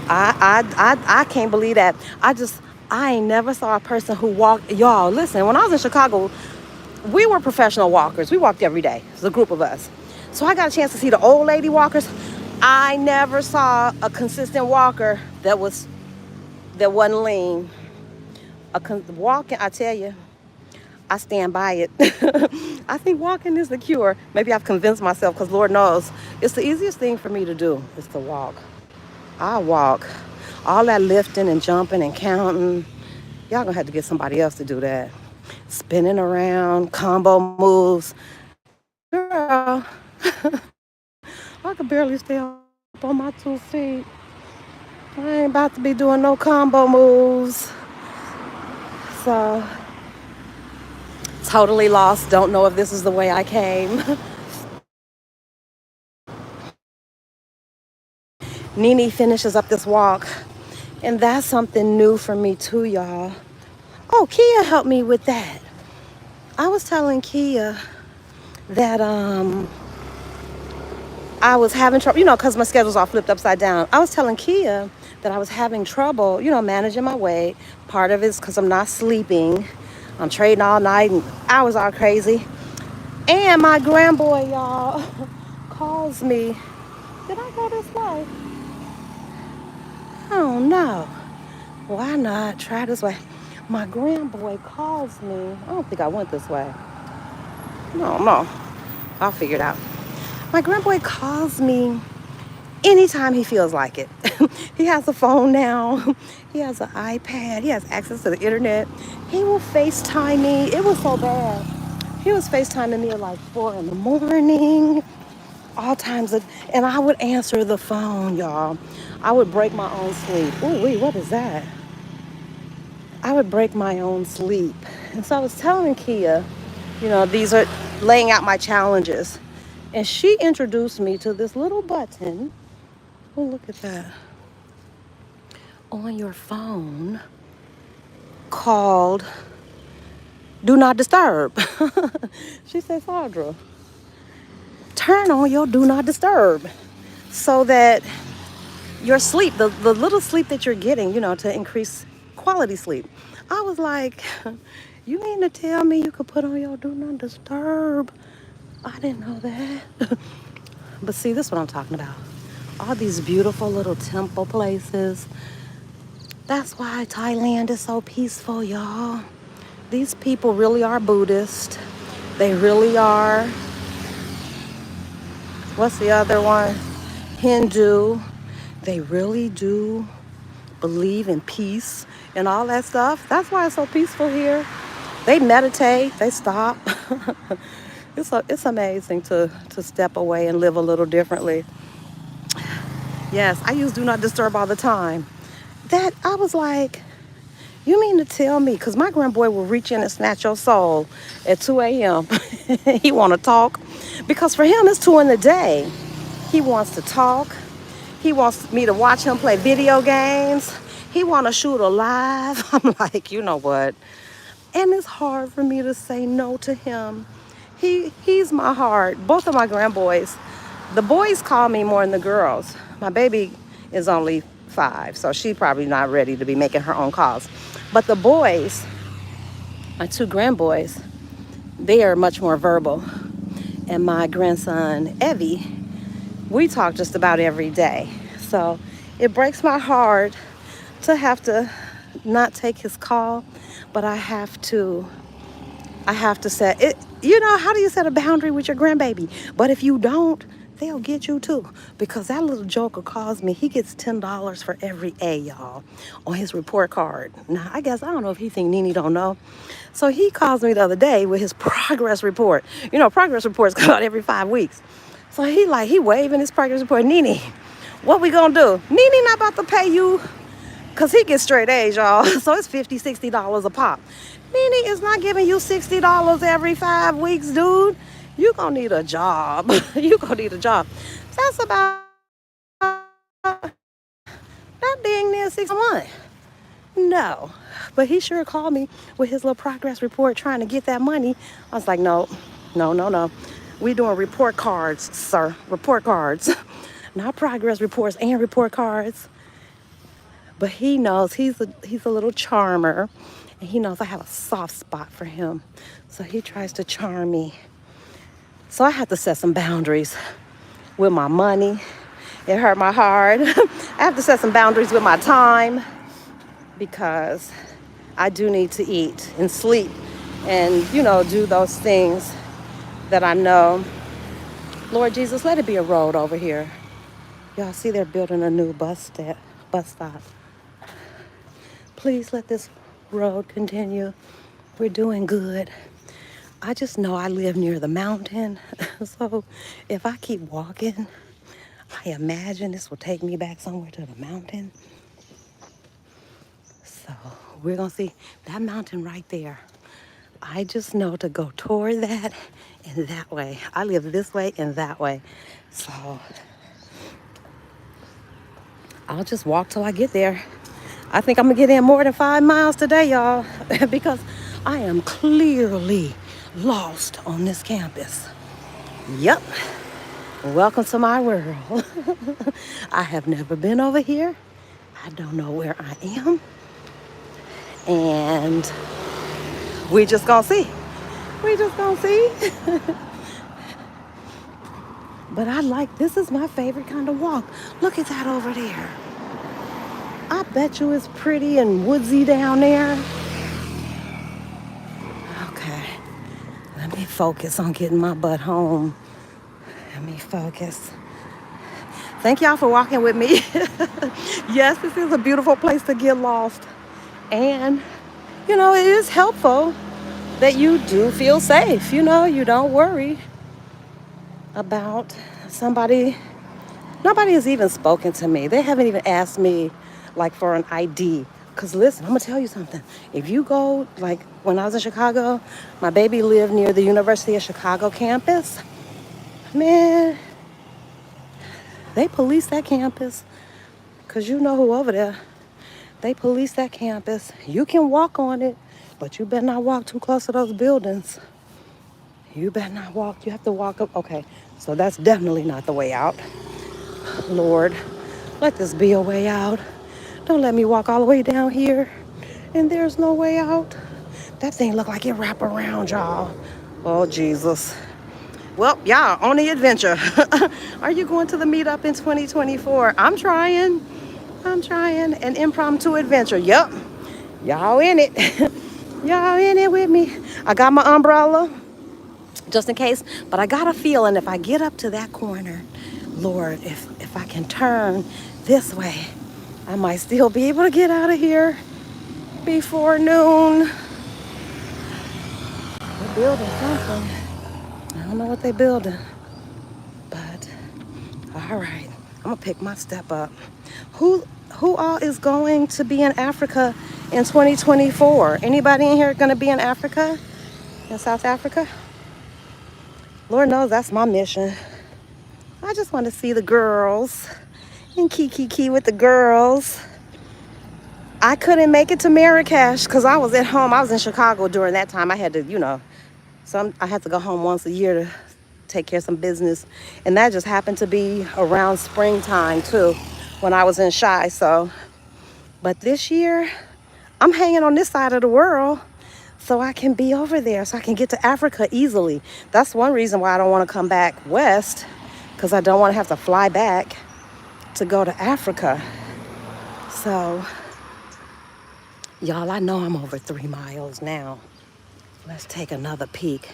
I can't believe that. I ain't never saw a person who walked. Y'all, listen, when I was in Chicago, we were professional walkers. We walked every day. It's a group of us. So I got a chance to see the old lady walkers. I never saw a consistent walker that wasn't lean. Walking, I tell you, I stand by it. I think walking is the cure. Maybe I've convinced myself, because Lord knows it's the easiest thing for me to do is to walk. I walk. All that lifting and jumping and counting, y'all gonna have to get somebody else to do that. Spinning around, combo moves. Girl, I could barely stay up on my 2 feet. I ain't about to be doing no combo moves. So, totally lost. Don't know if this is the way I came. Nene finishes up this walk. And that's something new for me too, y'all. Oh, Kia helped me with that. I was telling Kia that I was having trouble, because my schedule's all flipped upside down. I was telling Kia that I was having trouble, managing my weight. Part of it's because I'm not sleeping. I'm trading all night and hours are crazy. And my grandboy, y'all, calls me. Did I go this way? Oh, no. Why not try this way? My grandboy calls me. I don't think I went this way. No. I'll figure it out. My grandboy calls me anytime he feels like it. He has a phone now. He has an iPad. He has access to the internet. He will FaceTime me. It was so bad. He was FaceTiming me at like 4 in the morning, all times and I would answer the phone, y'all. I would break my own sleep. Oh, wait, what is that? I would break my own sleep. And so I was telling Kia, these are laying out my challenges. And she introduced me to this little button. Oh, look at that. On your phone called Do Not Disturb. She said, Sandra, turn on your Do Not Disturb so that your sleep, the little sleep that you're getting, to increase quality sleep. I was like, you mean to tell me you could put on your Do Not Disturb? I didn't know that. But see, this is what I'm talking about. All these beautiful little temple places. That's why Thailand is so peaceful, y'all. These people really are Buddhist. They really are, what's the other one? Hindu. They really do believe in peace and all that stuff. That's why it's so peaceful here. They meditate, they stop. It's amazing to step away and live a little differently. Yes, I use Do Not Disturb all the time. That, I was like, you mean to tell me, because my grandboy will reach in and snatch your soul at 2 a.m. He want to talk. Because for him, it's 2 in the day. He wants to talk. He wants me to watch him play video games. He want to shoot a live. I'm like, you know what? And it's hard for me to say no to him. He's my heart. Both of my grandboys. The boys call me more than the girls. My baby is only 5, so she's probably not ready to be making her own calls. But the boys, my 2 grandboys, they are much more verbal. And my grandson, Evie, we talk just about every day. So it breaks my heart to have to not take his call, but I have to set it. How do you set a boundary with your grandbaby? But if you don't, they'll get you too. Because that little joker calls me. He gets $10 for every A, y'all, on his report card. Now, I don't know if he think Nene don't know. So he calls me the other day with his progress report. Progress reports come out every 5 weeks. So he waving his progress report. Nene, what we gonna do? Nene not about to pay you, because he gets straight A's, y'all. So it's $50, $60 a pop. Nene is not giving you $60 every 5 weeks, dude. You gonna need a job. You gonna need a job. That's about that dang near 6 a month. No. But he sure called me with his little progress report trying to get that money. I was like, no. We doing report cards, sir. Report cards. Not progress reports and report cards. But he knows he's a little charmer. And he knows I have a soft spot for him. So he tries to charm me. So I have to set some boundaries with my money. It hurt my heart. I have to set some boundaries with my time, because I do need to eat and sleep and, do those things that I know. Lord Jesus, let it be a road over here. Y'all see they're building a new bus stop. Please let this road continue. We're doing good. I just know I live near the mountain. So if I keep walking, I imagine this will take me back somewhere to the mountain. So we're going to see that mountain right there. I just know to go toward that and that way. I live this way and that way. So I'll just walk till I get there. I think I'm gonna get in more than 5 miles today, y'all, because I am clearly lost on this campus. Yep. Welcome to my world. I have never been over here. I don't know where I am. And we just gonna see. We just gonna see. But this is my favorite kind of walk. Look at that over there. I bet you it's pretty and woodsy down there. Okay, let me focus on getting my butt home. Let me focus. Thank y'all for walking with me. Yes, this is a beautiful place to get lost. And, it is helpful that you do feel safe. You don't worry about somebody. Nobody has even spoken to me. They haven't even asked me, for an ID. Because listen, I'm going to tell you something. If you go, when I was in Chicago, my baby lived near the University of Chicago campus. Man, they police that campus. Because you know who over there. They police that campus. You can walk on it, but you better not walk too close to those buildings. You better not walk. You have to walk up. Okay, so that's definitely not the way out. Lord, let this be a way out. Don't let me walk all the way down here and there's no way out. That thing look like it wrap around, y'all. Oh, Jesus. Well, y'all, on the adventure. Are you going to the meetup in 2024? I'm trying. An impromptu adventure. Yep. Y'all in it. Y'all in it with me. I got my umbrella just in case. But I got a feeling if I get up to that corner, Lord, if I can turn this way, I might still be able to get out of here before noon. They're building something. I don't know what they're building. But, all right. I'm going to pick my step up. Who all is going to be in Africa in 2024? Anybody in here going to be in Africa? In South Africa? Lord knows that's my mission. I just want to see the girls and kiki with the girls. I couldn't make it to Marrakesh because I was at home. I was in Chicago during that time. I had to, I had to go home once a year to take care of some business. And that just happened to be around springtime too, when I was in Chi. So, but this year, I'm hanging on this side of the world so I can be over there, so I can get to Africa easily. That's one reason why I don't want to come back west, because I don't want to have to fly back to go to Africa. So, y'all, I know I'm over 3 miles now. Let's take another peek.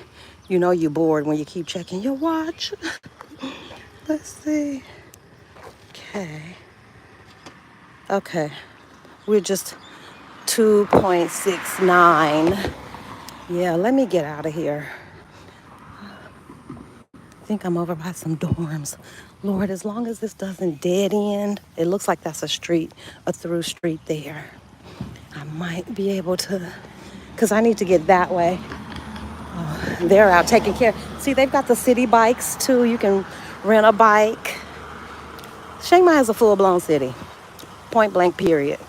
You know you're bored when you keep checking your watch. Let's see. Okay. We're just 2.69. Yeah, let me get out of here. I think I'm over by some dorms. Lord, as long as this doesn't dead end, it looks like that's a through street there. I might be able to, because I need to get that way. Oh, they're out taking care. See, they've got the city bikes too. You can rent a bike. Chiang Mai is a full-blown city. Point blank, period.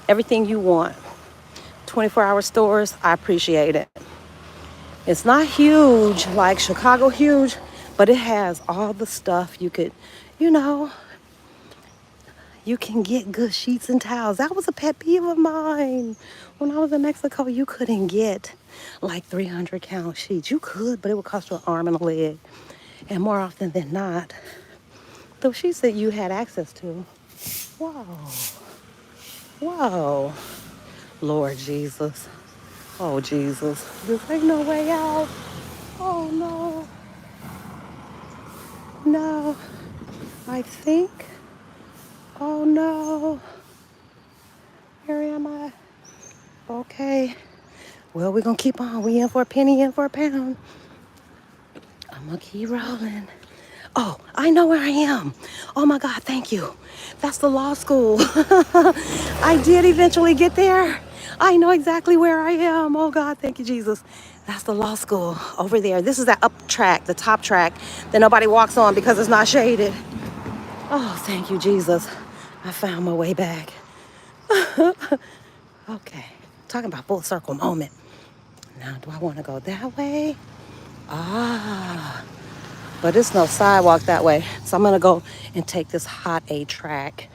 Everything you want. 24-hour stores, I appreciate it. It's not huge like Chicago huge, but it has all the stuff you could, you can get good sheets and towels. That was a pet peeve of mine. When I was in Mexico, you couldn't get 300 count sheets. You could, but it would cost you an arm and a leg. And more often than not, the sheets that you had access to, whoa, Lord Jesus. Oh, Jesus. This ain't no way out. Oh, no. No. I think. Oh, no. Where am I? Okay. Well, we're going to keep on. We in for a penny, in for a pound. I'm going to keep rolling. Oh, I know where I am. Oh, my God. Thank you. That's the law school. I did eventually get there. I know exactly where I am. Oh, God, thank you, Jesus. That's the law school over there. This is that up track, the top track that nobody walks on because it's not shaded. Oh, thank you, Jesus. I found my way back. Okay, talking about full circle moment. Now, do I want to go that way? Ah, but there's no sidewalk that way. So I'm gonna go and take this hot A track.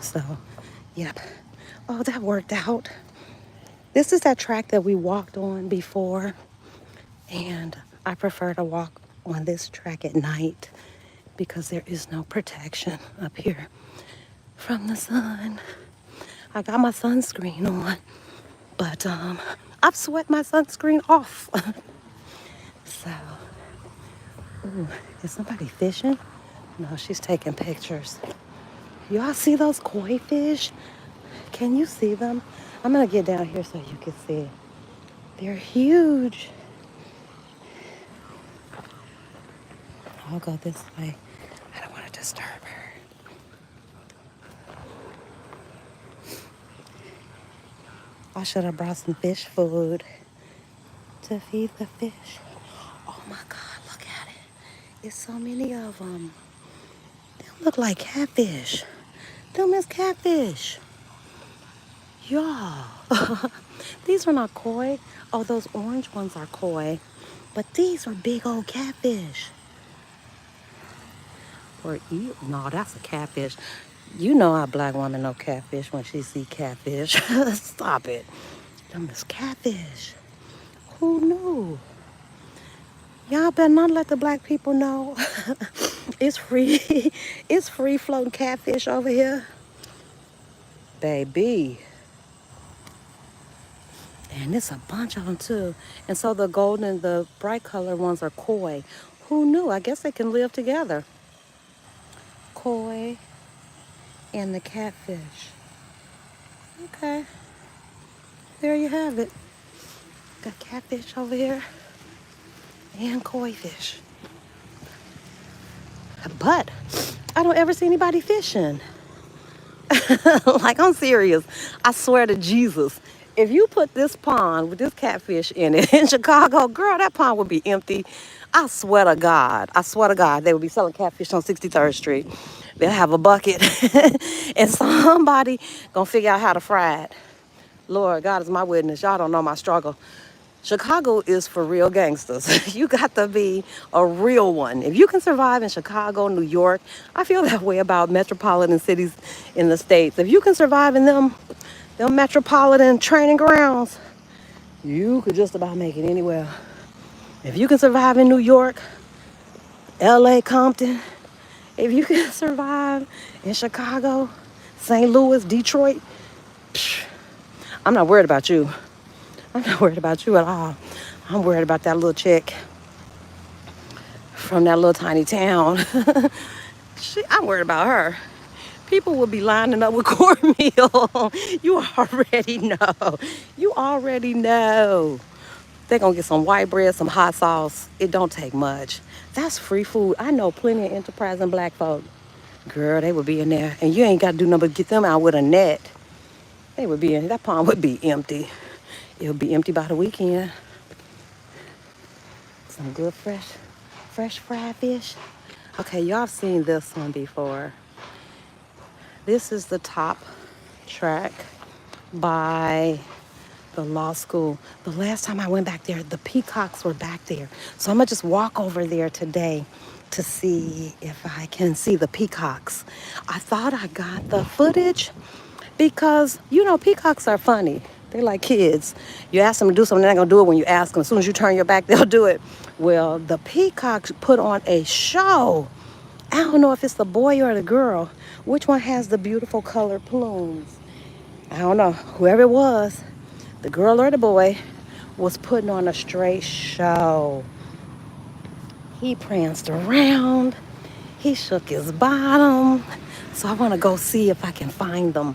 So, yep. Oh, that worked out. This is that track that we walked on before. And I prefer to walk on this track at night because there is no protection up here from the sun. I got my sunscreen on, but I've sweat my sunscreen off. So, ooh, is somebody fishing? No, she's taking pictures. Y'all see those koi fish? Can you see them? I'm gonna get down here so you can see. They're huge. I'll go this way. I don't want to disturb her. I should have brought some fish food to feed the fish. Oh my God, look at it. There's so many of them. They look like catfish. Them is catfish. Y'all. These are not koi. Oh, those orange ones are koi. But these are big old catfish. Or eat. No, that's a catfish. You know a black woman know catfish when she see catfish. Stop it. Them is catfish. Who knew? Y'all better not let the black people know. It's free. It's free floating catfish over here. Baby. And it's a bunch of them too. And so the golden, the bright color ones are koi. Who knew? I guess they can live together. Koi and the catfish. Okay. There you have it. Got catfish over here and koi fish. But I don't ever see anybody fishing. Like, I'm serious. I swear to Jesus. If you put this pond with this catfish in it in Chicago, girl, that pond would be empty. I swear to God. I swear to God. They would be selling catfish on 63rd Street. They'll have a bucket. And somebody gonna figure out how to fry it. Lord, God is my witness. Y'all don't know my struggle. Chicago is for real gangsters. You got to be a real one. If you can survive in Chicago, New York, I feel that way about metropolitan cities in the States. If you can survive in them metropolitan training grounds, you could just about make it anywhere. If you can survive in New York, LA, Compton, if you can survive in Chicago, St. Louis, Detroit, I'm not worried about you. I'm not worried about you at all. I'm worried about that little chick from that little tiny town. I'm worried about her. People will be lining up with cornmeal. You already know. You already know. They're going to get some white bread, some hot sauce. It don't take much. That's free food. I know plenty of enterprising black folk. Girl, they would be in there. And you ain't got to do nothing but get them out with a net. They would be in, that pond would be empty. It'll be empty by the weekend. Some good fresh fried fish. Okay, y'all have seen this one before. This is the top track by the law school. The last time I went back there, the peacocks were back there. So I'm gonna just walk over there today to see if I can see the peacocks. I thought I got the footage because, you know, peacocks are funny. They're like kids. You ask them to do something, they're not gonna do it when you ask them. As soon as you turn your back, they'll do it. Well, the peacocks put on a show. I don't know if it's the boy or the girl. Which one has the beautiful colored plumes? I don't know. Whoever it was, the girl or the boy, was putting on a straight show. He pranced around. He shook his bottom. So I want to go see if I can find them.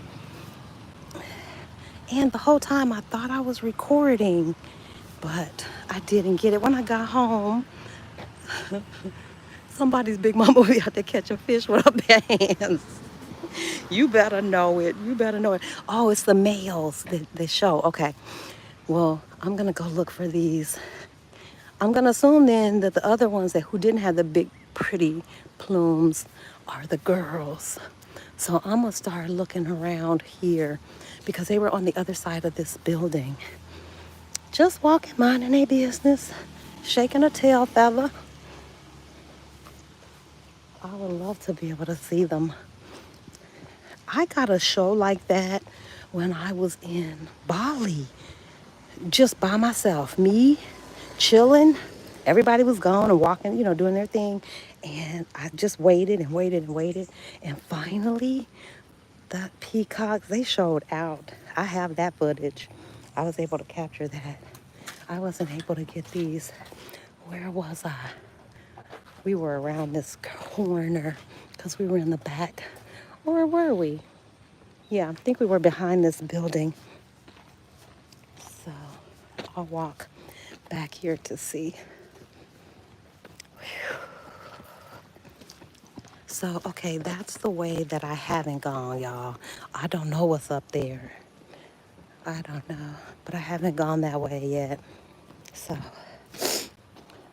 And the whole time I thought I was recording, but I didn't get it. When I got home, somebody's big mama be out there catching fish with her bare hands. You better know it. You better know it. Oh, it's the males that they show. Okay. Well, I'm going to go look for these. I'm going to assume then that the other ones who didn't have the big, pretty plumes are the girls. So I'm gonna start looking around here because they were on the other side of this building. Just walking, minding their business, shaking a tail feather. I would love to be able to see them. I got a show like that when I was in Bali, just by myself, me chilling. Everybody was gone and walking, doing their thing. And I just waited and waited and waited. And finally, the peacocks, they showed out. I have that footage. I was able to capture that. I wasn't able to get these. Where was I? We were around this corner because we were in the back. Or were we? Yeah, I think we were behind this building. So I'll walk back here to see. So, okay, that's the way that I haven't gone, y'all. I don't know what's up there. I don't know, but I haven't gone that way yet. So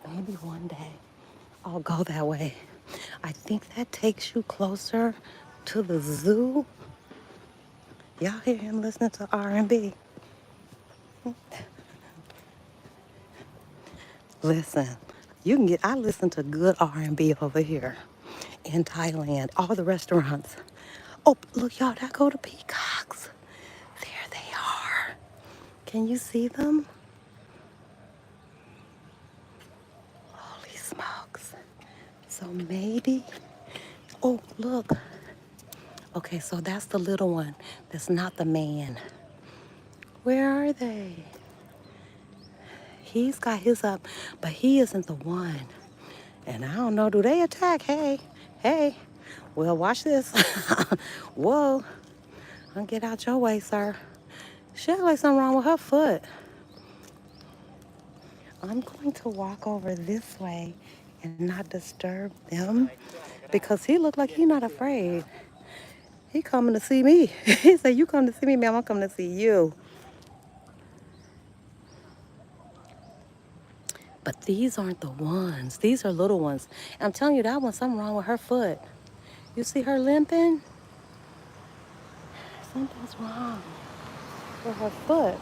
maybe one day I'll go that way. I think that takes you closer to the zoo. Y'all hear him listening to R&B. Listen, I listen to good R&B over here in Thailand, all the restaurants. Oh, look, y'all, that go to peacocks. There they are. Can you see them? Holy smokes. So maybe, oh, look. Okay, so that's the little one. That's not the man. Where are they? He's got his up, but he isn't the one. And I don't know, do they attack? Hey, hey. Well, watch this. Whoa. Don't get out your way, sir. She act like something wrong with her foot. I'm going to walk over this way and not disturb them because he looked like he not afraid. He coming to see me. He said, you come to see me, ma'am, I'm coming to see you. But these aren't the ones. These are little ones. And I'm telling you, that one's something wrong with her foot. You see her limping? Something's wrong with her foot.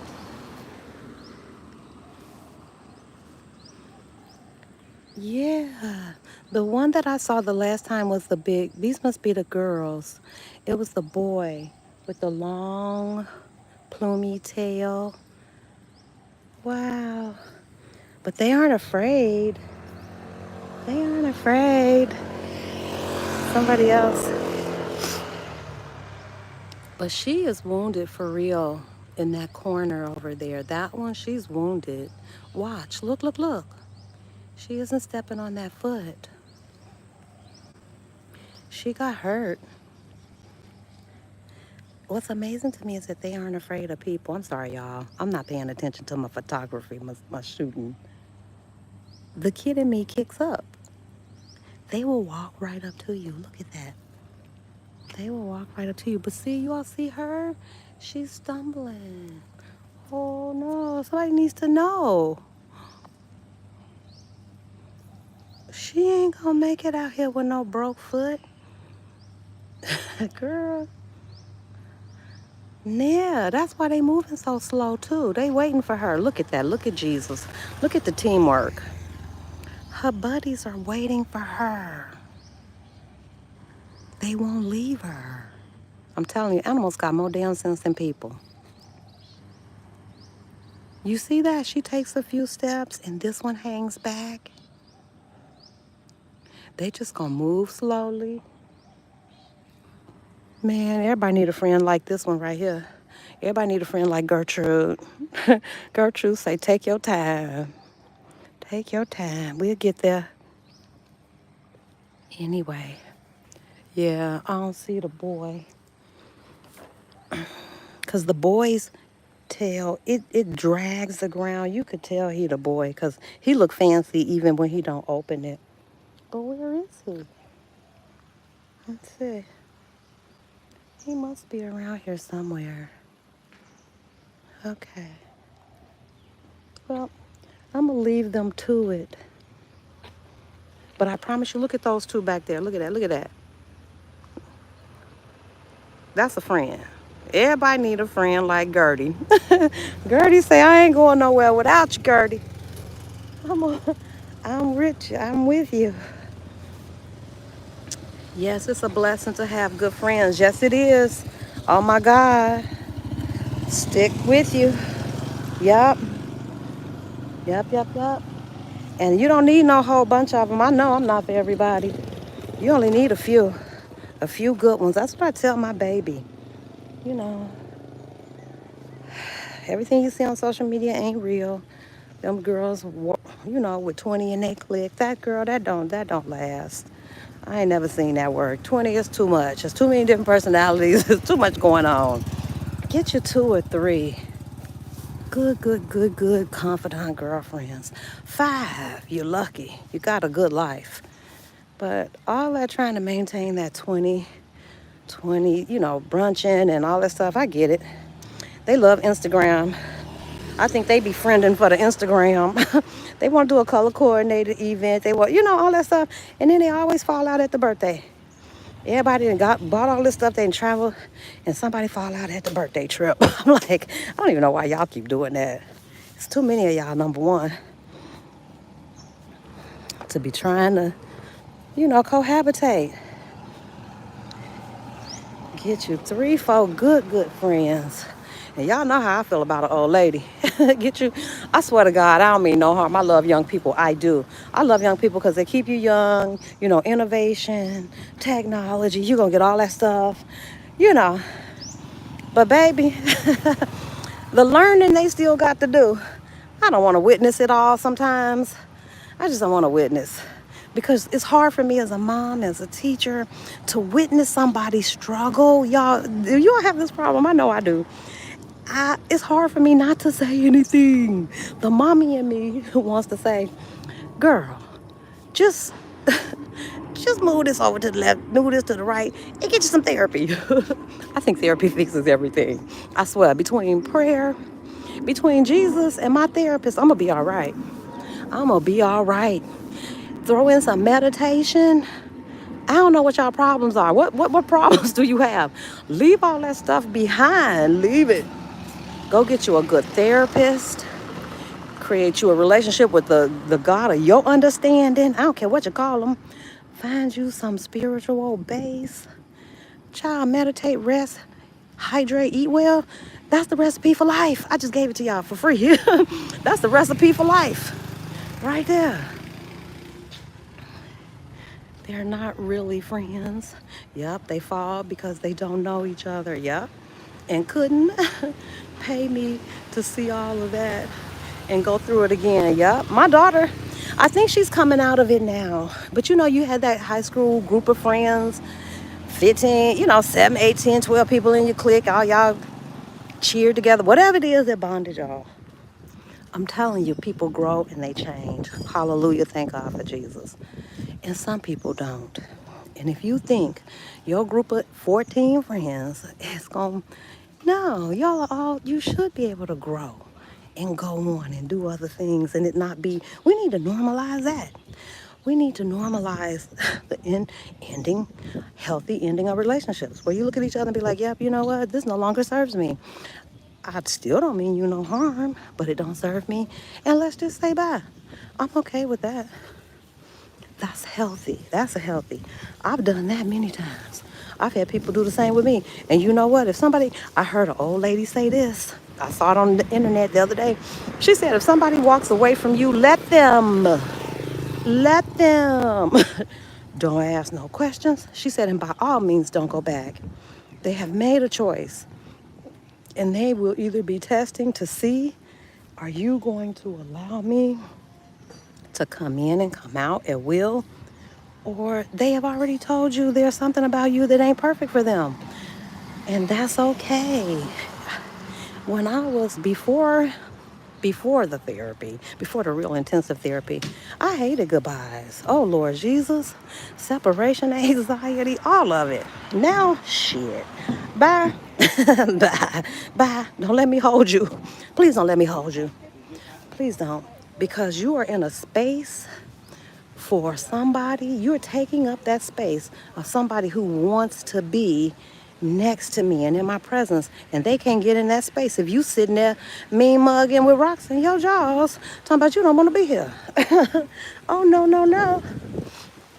Yeah. The one that I saw the last time was the big, these must be the girls. It was the boy with the long, plumey tail. Wow. But they aren't afraid. They aren't afraid. Somebody else. But she is wounded for real in that corner over there. That one, she's wounded. Watch. Look, look, look. She isn't stepping on that foot. She got hurt. What's amazing to me is that they aren't afraid of people. I'm sorry, y'all. I'm not paying attention to my photography, my shooting. The kid in me kicks up. They will walk right up to you. Look at that. They will walk right up to you. But see, you all see her? She's stumbling. Oh, no. Somebody needs to know. She ain't gonna make it out here with no broke foot. Girl. Yeah, that's why they moving so slow, too. They waiting for her. Look at that. Look at Jesus. Look at the teamwork. Her buddies are waiting for her. They won't leave her. I'm telling you, animals got more damn sense than people. You see that? She takes a few steps and this one hangs back. They just gonna move slowly. Man, everybody need a friend like this one right here. Everybody need a friend like Gertrude. Gertrude say, take your time. Take your time. We'll get there. Anyway, yeah, I don't see the boy. Because the boy's tail, it drags the ground. You could tell he the boy because he look fancy even when he don't open it. But where is he? Let's see. He must be around here somewhere. Okay. Well, I'm going to leave them to it. But I promise you, look at those two back there. Look at that. Look at that. That's a friend. Everybody need a friend like Gertie. Gertie say, I ain't going nowhere without you, Gertie. I'm, a, I'm rich. I'm with you. Yes, it's a blessing to have good friends. Yes, it is. Oh my God. Stick with you. Yup. Yup, yup, yup. And you don't need no whole bunch of them. I know I'm not for everybody. You only need a few good ones. That's what I tell my baby. You know, everything you see on social media ain't real. Them girls, you know, with 20 and they click. That girl, that don't last. I ain't never seen that work. 20 is too much. There's too many different personalities. There's too much going on. Get you 2 or 3 good confidant girlfriends. 5, you're lucky. You got a good life. But all that trying to maintain that 20, you know, brunching and all that stuff, I get it. They love Instagram. I think they be friending for the Instagram. They want to do a color coordinated event. They want, you know, all that stuff. And then they always fall out at the birthday. Everybody done bought all this stuff, they done traveled, and somebody fall out at the birthday trip. I'm like, I don't even know why y'all keep doing that. It's too many of y'all, number one, to be trying to, you know, cohabitate. Get you 3, 4 good friends. And y'all know how I feel about an old lady. Get you, I swear to God, I don't mean no harm. I love young people. I do. I love young people because they keep you young, you know, innovation, technology. You're going to get all that stuff, you know. But baby, the learning they still got to do. I don't want to witness it all sometimes. I just don't want to witness. Because it's hard for me as a mom, as a teacher, to witness somebody struggle. Y'all, do y'all have this problem? I know I do. It's hard for me not to say anything. The mommy in me who wants to say, girl, just move this over to the left, move this to the right, and get you some therapy. I think therapy fixes everything. I swear, between prayer, between Jesus and my therapist, I'm going to be all right. I'm going to be all right. Throw in some meditation. I don't know what y'all problems are. What problems do you have? Leave all that stuff behind. Leave it. Go get you a good therapist. Create you a relationship with the God of your understanding. I don't care what you call them. Find you some spiritual base. Child, meditate, rest, hydrate, eat well. That's the recipe for life. I just gave it to y'all for free. That's the recipe for life. Right there. They're not really friends. Yep, they fall because they don't know each other. Yep. And couldn't pay me to see all of that and go through it again. Yep. My daughter, I think she's coming out of it now. But you know, you had that high school group of friends, 15, you know, 7, 8, 10, 12 people in your clique. All y'all cheered together. Whatever it is that bonded y'all. I'm telling you, people grow and they change. Hallelujah. Thank God for Jesus. And some people don't. And if you think your group of 14 friends is going to, no, y'all are all, you should be able to grow and go on and do other things and it not be, we need to normalize that. We need to normalize the healthy ending of relationships where you look at each other and be like, yep, you know what, this no longer serves me. I still don't mean you no harm, but it don't serve me. And let's just say bye. I'm okay with that. That's healthy. That's a healthy. I've done that many times. I've had people do the same with me. And you know what? I heard an old lady say this. I saw it on the internet the other day. She said, if somebody walks away from you, let them. Let them. Don't ask no questions. She said, and by all means, don't go back. They have made a choice. And they will either be testing to see, are you going to allow me to come in and come out at will? Or they have already told you there's something about you that ain't perfect for them. And that's okay. When I was before the therapy, before the real intensive therapy, I hated goodbyes. Oh, Lord Jesus, separation anxiety, all of it. Now, shit. Bye. Bye. Bye. Don't let me hold you. Please don't let me hold you. Please don't. Because you are in a space for somebody, you're taking up that space of somebody who wants to be next to me and in my presence, and they can't get in that space. If you sitting there mean mugging with rocks in your jaws, talking about you don't want to be here. Oh, no, no, no.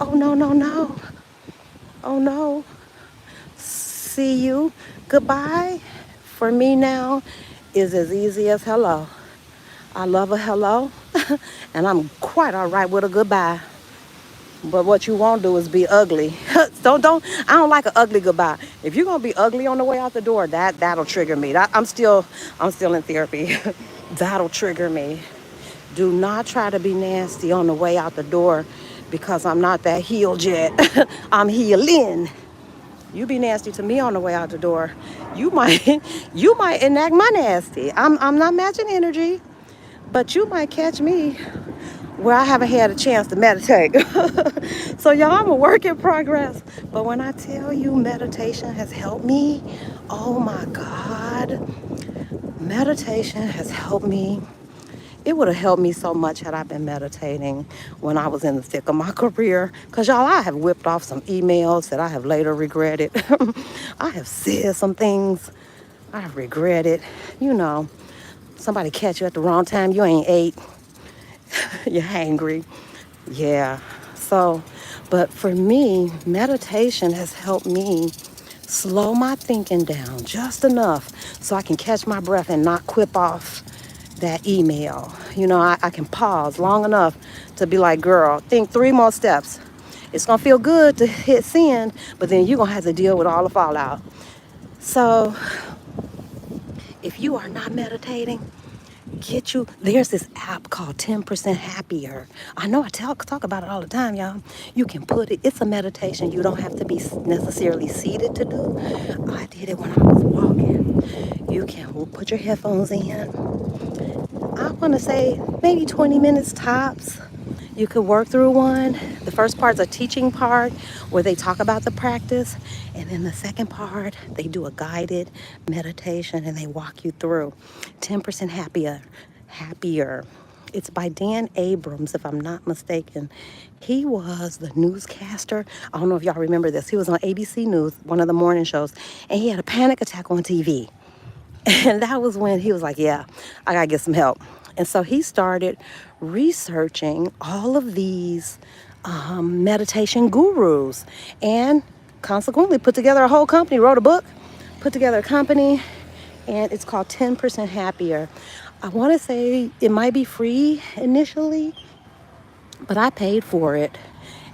Oh, no, no, no. Oh, no. See you. Goodbye for me now is as easy as hello. I love a hello, and I'm quite all right with a goodbye. But what you won't do is be ugly. I don't like an ugly goodbye. If you're gonna be ugly on the way out the door, that'll trigger me. I'm still in therapy. That'll trigger me. Do not try to be nasty on the way out the door because I'm not that healed yet. I'm healing. You be nasty to me on the way out the door, you might enact my nasty. I'm not matching energy, but you might catch me where I haven't had a chance to meditate. So y'all, I'm a work in progress. But when I tell you meditation has helped me, oh my God, meditation has helped me. It would have helped me so much had I been meditating when I was in the thick of my career. Because, y'all, I have whipped off some emails that I have later regretted. I have said some things I have regretted. You know, somebody catch you at the wrong time. You ain't ate. You're hangry. Yeah. So, but for me, meditation has helped me slow my thinking down just enough so I can catch my breath and not quip off that email. You know, I can pause long enough to be like, girl, think 3 more steps. It's gonna feel good to hit send, but then you're gonna have to deal with all the fallout. So if you are not meditating, there's this app called 10% Happier. I know I talk about it all the time, y'all. You can put it, it's a meditation. You don't have to be necessarily seated to do. I did it when I was walking. You can put your headphones in. I want to say maybe 20 minutes tops. You could work through one. The first part's a teaching part where they talk about the practice. And then the second part, they do a guided meditation and they walk you through 10% Happier. It's by Dan Abrams, if I'm not mistaken. He was the newscaster. I don't know if y'all remember this. He was on ABC News, one of the morning shows, and he had a panic attack on TV. And that was when he was like, yeah, I gotta get some help. And so he started researching all of these meditation gurus and consequently put together a whole company, wrote a book, put together a company, and it's called 10% Happier. I want to say it might be free initially, but I paid for it.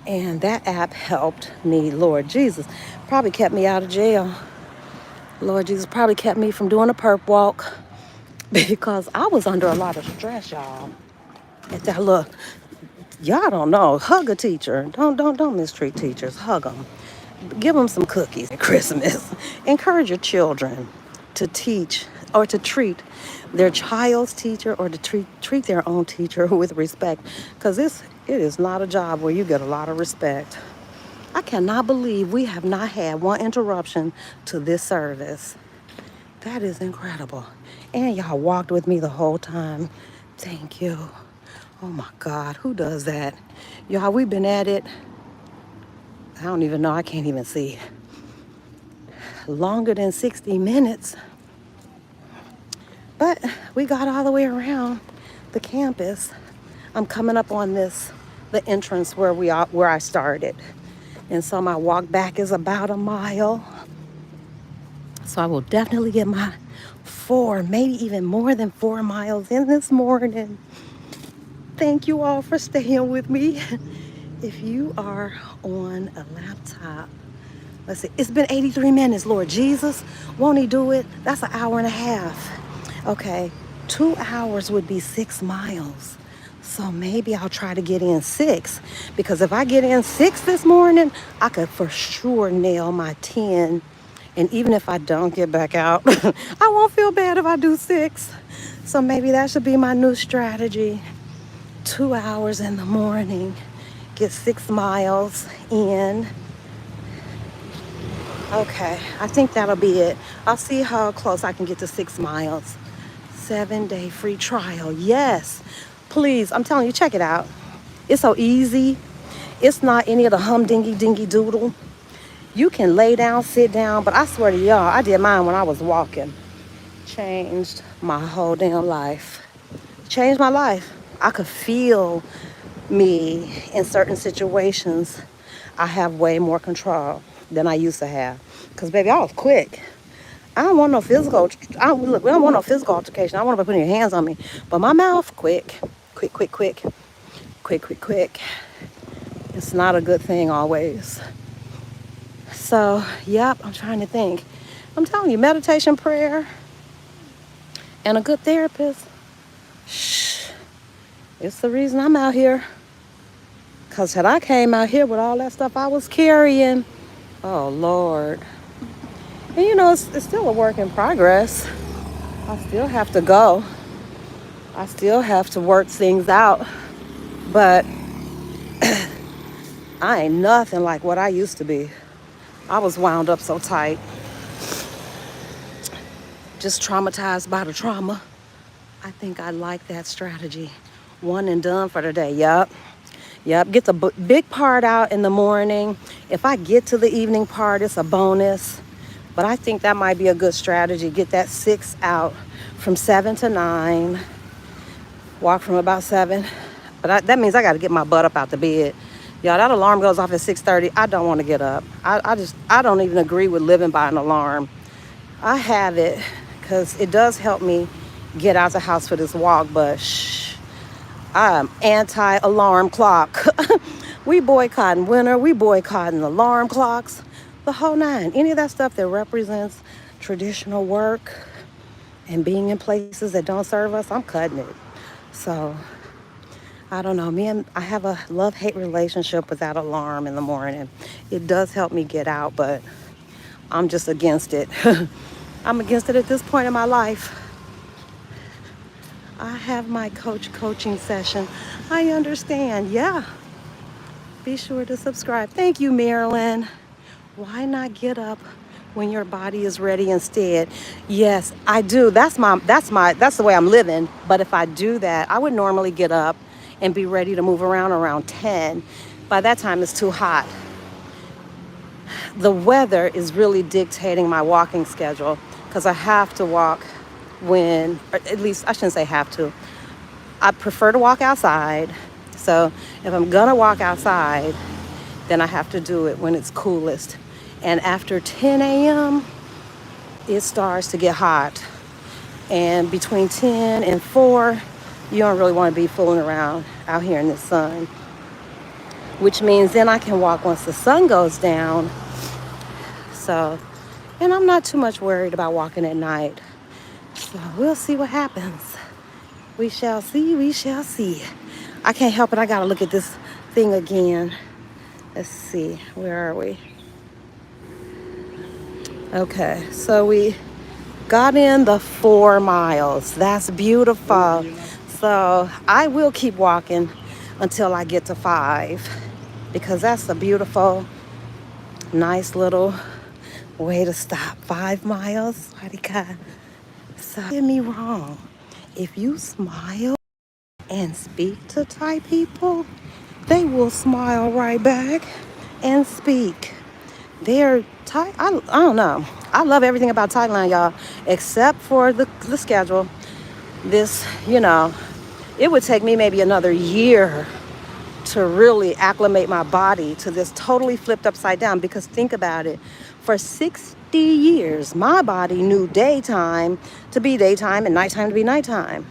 And that app helped me, Lord Jesus, probably kept me out of jail. Lord Jesus probably kept me from doing a perp walk because I was under a lot of stress, y'all. At that look, y'all don't know. Hug a teacher. Don't mistreat teachers. Hug them. Give them some cookies at Christmas. Encourage your children to teach or to treat their child's teacher or to treat their own teacher with respect. Because it is not a job where you get a lot of respect. I cannot believe we have not had one interruption to this service. That is incredible. And y'all walked with me the whole time. Thank you. Oh my God, who does that? Y'all, we've been at it. I don't even know, I can't even see. Longer than 60 minutes. But we got all the way around the campus. I'm coming up on the entrance where I started. And so my walk back is about a mile. So I will definitely get my 4, maybe even more than 4 miles in this morning. Thank you all for staying with me. If you are on a laptop, let's see, it's been 83 minutes, Lord Jesus. Won't he do it? That's an hour and a half. Okay, 2 hours would be 6 miles. So maybe I'll try to get in 6, because if I get in 6 this morning, I could for sure nail my 10. And even if I don't get back out, I won't feel bad if I do 6. So maybe that should be my new strategy. 2 hours in the morning, get 6 miles in. Okay, I think that'll be it. I'll see how close I can get to 6 miles. 7-day free trial, yes. Please, I'm telling you, check it out. It's so easy. It's not any of the humdingy dingy doodle. You can lay down, sit down, but I swear to y'all, I did mine when I was walking. Changed my whole damn life. Changed my life. I could feel me in certain situations. I have way more control than I used to have. Cause baby, I was quick. I don't want no physical. We don't want no physical altercation. I don't want to put your hands on me. But my mouth, quick, quick, quick, quick, quick, quick, quick. It's not a good thing always. So, yep, I'm trying to think. I'm telling you, meditation, prayer, and a good therapist. Shh. It's the reason I'm out here. Because had I came out here with all that stuff I was carrying, oh, Lord. And, you know, it's still a work in progress. I still have to go. I still have to work things out. But I ain't nothing like what I used to be. I was wound up so tight. Just traumatized by the trauma. I think I like that strategy. One and done for the day. Yup. Get the big part out in the morning. If I get to the evening part, it's a bonus. But I think that might be a good strategy. Get that 6 out from 7 to 9. Walk from about 7. But that means I got to get my butt up out the bed. Y'all, that alarm goes off at 6:30. I don't want to get up. I don't even agree with living by an alarm. I have it because it does help me get out the house for this walk. But shh, I'm anti-alarm clock. We boycotting winter. We boycotting alarm clocks. The whole nine. Any of that stuff that represents traditional work and being in places that don't serve us, I'm cutting it. So, I don't know. I have a love-hate relationship with that alarm in the morning. It does help me get out, but I'm just against it. I'm against it at this point in my life. I have my coaching session. I understand. Yeah. Be sure to subscribe. Thank you, Marilyn. Why not get up when your body is ready instead? Yes, I do. That's the way I'm living. But if I do that, I would normally get up and be ready to move around 10. By that time, it's too hot. The weather is really dictating my walking schedule because I have to walk or at least I shouldn't say have to. I prefer to walk outside. So if I'm gonna walk outside, then I have to do it when it's coolest. And after 10 a.m., it starts to get hot. And between 10 and 4, you don't really want to be fooling around out here in the sun. Which means then I can walk once the sun goes down. So, and I'm not too much worried about walking at night. So we'll see what happens. We shall see, we shall see. I can't help it, I gotta look at this thing again. Let's see, where are we? Okay, so we got in the 4 miles. That's beautiful. So I will keep walking until I get to 5 because that's a beautiful, nice little way to stop. 5 miles. So don't get me wrong. If you smile and speak to Thai people, they will smile right back and speak. They're Thai. I don't know. I love everything about Thailand, y'all, except for the schedule. This, it would take me maybe another year to really acclimate my body to this totally flipped upside down. Because think about it. For 60 years, my body knew daytime to be daytime and nighttime to be nighttime.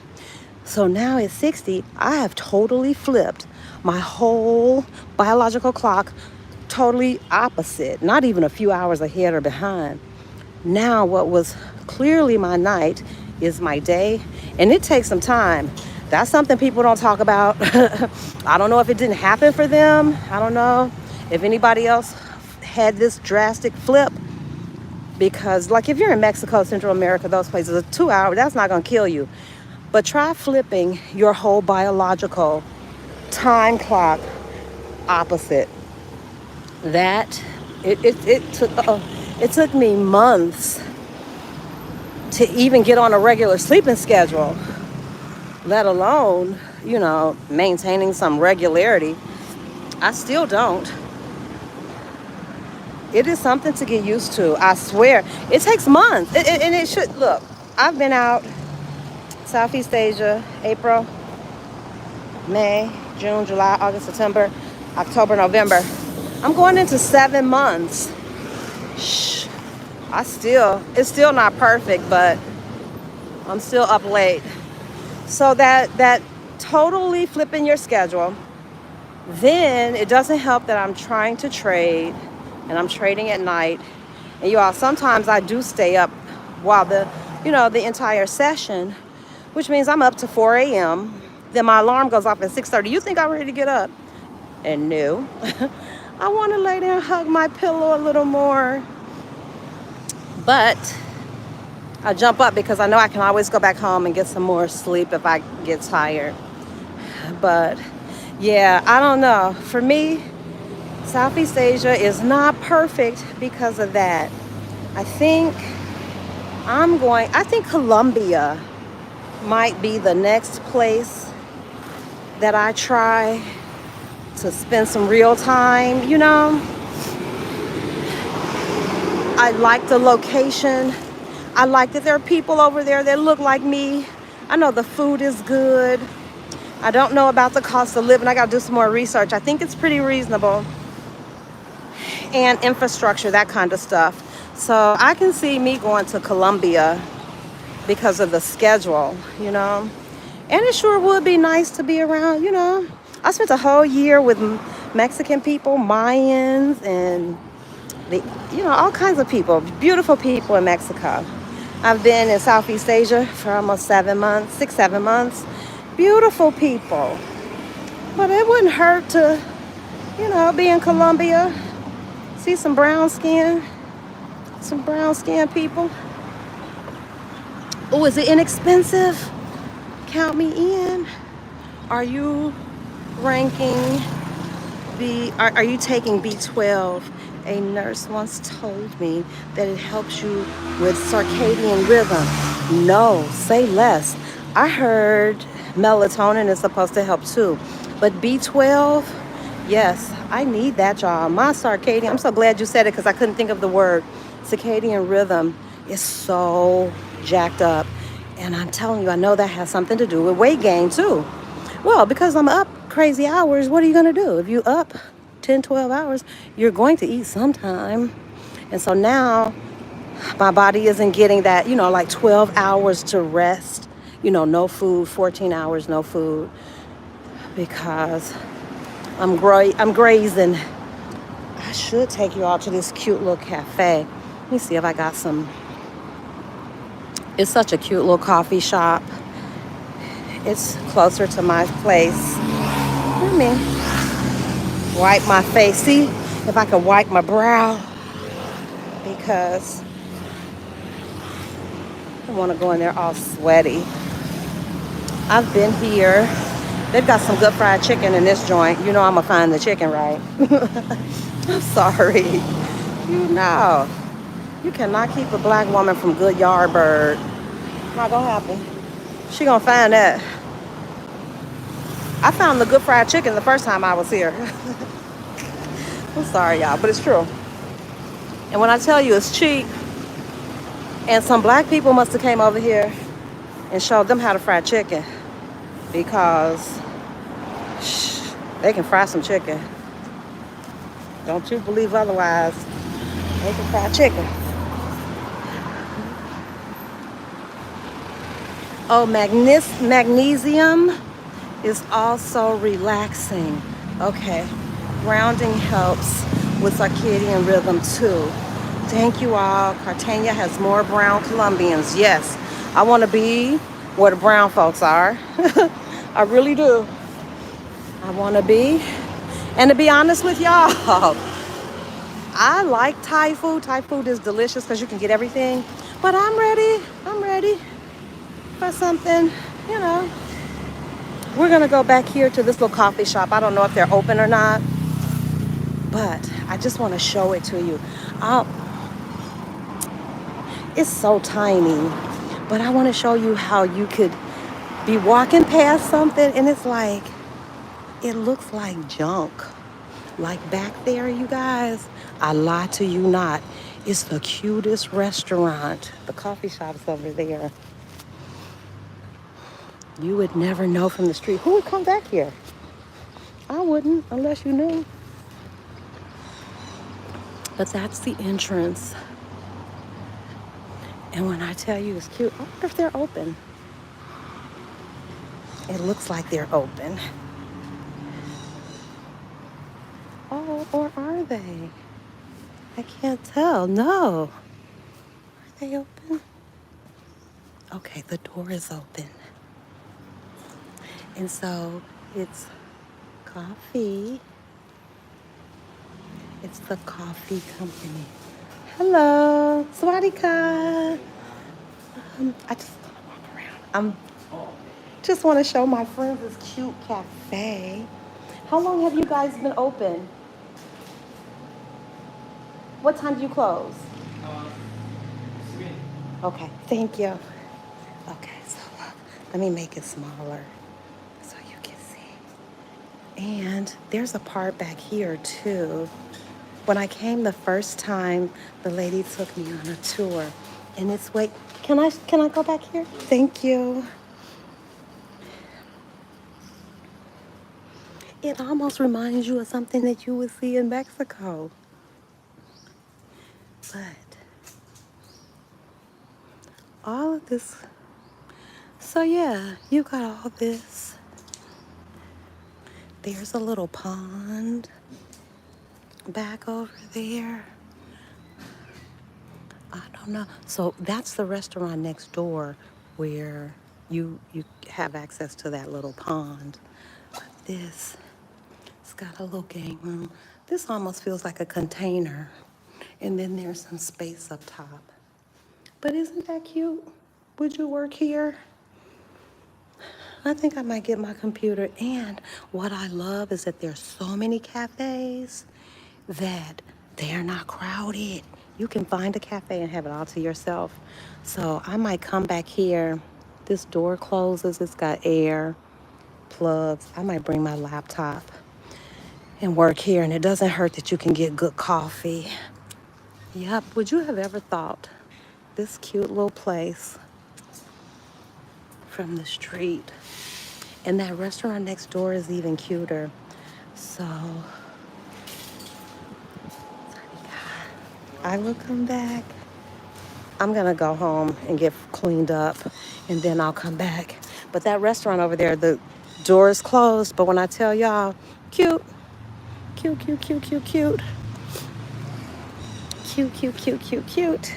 So now at 60, I have totally flipped my whole biological clock totally opposite, not even a few hours ahead or behind. Now what was clearly my night is my day, and it takes some time. That's something people don't talk about. I don't know if it didn't happen for them. I don't know if anybody else had this drastic flip, because like if you're in Mexico, Central America, those places, a 2 hour, that's not gonna kill you. But try flipping your whole biological time clock opposite. It took me months to even get on a regular sleeping schedule, let alone, maintaining some regularity. I still don't. It is something to get used to. I swear. It takes months. And it should. Look, I've been out Southeast Asia, April, May, June, July, August, September, October, November. I'm going into 7 months. Shh. It's still not perfect, but I'm still up late. So that totally flipping your schedule. Then it doesn't help that I'm trying to trade and I'm trading at night. And you all, sometimes I do stay up while the entire session, which means I'm up to 4 a.m. Then my alarm goes off at 6:30. You think I'm ready to get up? And no. I want to lay there and hug my pillow a little more. But I jump up because I know I can always go back home and get some more sleep if I get tired. But yeah, I don't know. For me, Southeast Asia is not perfect because of that. I think Colombia might be the next place that I try to spend some real time, I like the location. I like that there are people over there that look like me. I know the food is good. I don't know about the cost of living. I got to do some more research. I think it's pretty reasonable. And infrastructure, that kind of stuff. So I can see me going to Colombia because of the schedule, And it sure would be nice to be around, I spent a whole year with Mexican people, Mayans, and all kinds of people, beautiful people in Mexico. I've been in Southeast Asia for almost 7 months, 6-7 months. Beautiful people. But it wouldn't hurt to, be in Colombia, see some brown skin people. Oh, is it inexpensive? Count me in. Are you are you taking B12? A nurse once told me that it helps you with circadian rhythm. No, say less. I heard melatonin is supposed to help too. But B12, yes, I need that, y'all. My circadian, I'm so glad you said it because I couldn't think of the word. Circadian rhythm is so jacked up. And I'm telling you, I know that has something to do with weight gain too. Well, because I'm up crazy hours, what are you going to do? If you up 10, 12 hours, you're going to eat sometime. And so now my body isn't getting that, like 12 hours to rest, no food, 14 hours, no food, because I'm grazing. I should take you all to this cute little cafe. Let me see if I got some. It's such a cute little coffee shop. It's closer to my place. Let me wipe my face. See if I can wipe my brow, because I don't want to go in there all sweaty. I've been here. They've got some good fried chicken in this joint. I'm going to find the chicken, right? I'm sorry. You cannot keep a black woman from good yard bird. Not going to happen. She going to find that. I found the good fried chicken the first time I was here. I'm sorry, y'all, but it's true. And when I tell you it's cheap, and some black people must have came over here and showed them how to fry chicken, because they can fry some chicken. Don't you believe otherwise. They can fry chicken. Oh, magnesium is also relaxing. Okay. Grounding helps with circadian rhythm too. Thank you all. Cartagena has more brown Colombians. Yes, I want to be where the brown folks are. I really do. I want to be. And to be honest with y'all, I like Thai food. Thai food is delicious because you can get everything. But I'm ready for something, We're going to go back here to this little coffee shop. I don't know if they're open or not, but I just want to show it to you. It's so tiny, but I want to show you how you could be walking past something and it's like, it looks like junk. Like back there, you guys, I lie to you not. It's the cutest restaurant. The coffee shop's over there. You would never know from the street. Who would come back here? I wouldn't unless you knew. But that's the entrance. And when I tell you it's cute, I wonder if they're open. It looks like they're open. Oh, or are they? I can't tell. No. Are they open? Okay, the door is open. And so it's coffee. It's the coffee company. Hello. Swadika. I just want to walk around. Just want to show my friends this cute cafe. How long have you guys been open? What time do you close? 3. Okay, thank you. Okay, so look, let me make it smaller so you can see. And there's a part back here too. When I came the first time, the lady took me on a tour. And it's, wait, can I go back here? Thank you. It almost reminds you of something that you would see in Mexico. But all of this, so yeah, you got all this. There's a little pond back over there. I don't know. So that's the restaurant next door where you have access to that little pond. But this, it's got a little game room. This almost feels like a container. And then there's some space up top. But isn't that cute? Would you work here? I think I might get my computer. And what I love is that there's so many cafes that they're not crowded. You can find a cafe and have it all to yourself. So I might come back here. This door closes. It's got air, plugs. I might bring my laptop and work here. And it doesn't hurt that you can get good coffee. Yep. Would you have ever thought this cute little place from the street? And that restaurant next door is even cuter. So I will come back. I'm gonna go home and get cleaned up and then I'll come back. But that restaurant over there, the door is closed. But when I tell y'all, cute, cute, cute, cute, cute, cute. Cute, cute, cute, cute, cute.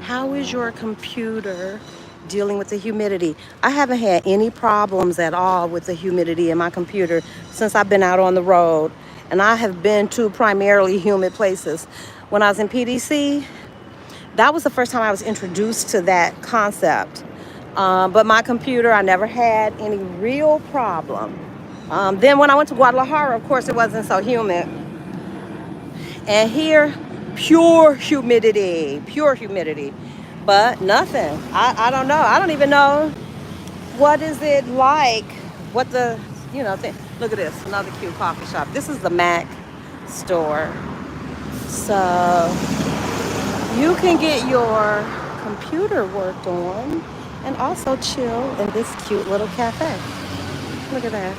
How is your computer dealing with the humidity? I haven't had any problems at all with the humidity in my computer since I've been out on the road. And I have been to primarily humid places. When I was in PDC, that was the first time I was introduced to that concept. But my computer, I never had any real problem. Then when I went to Guadalajara, of course, it wasn't so humid. And here, pure humidity. But nothing. I don't know. I don't even know what is it like, what the, thing. Look at this, another cute coffee shop. This is the Mac store. So you can get your computer worked on and also chill in this cute little cafe. Look at that.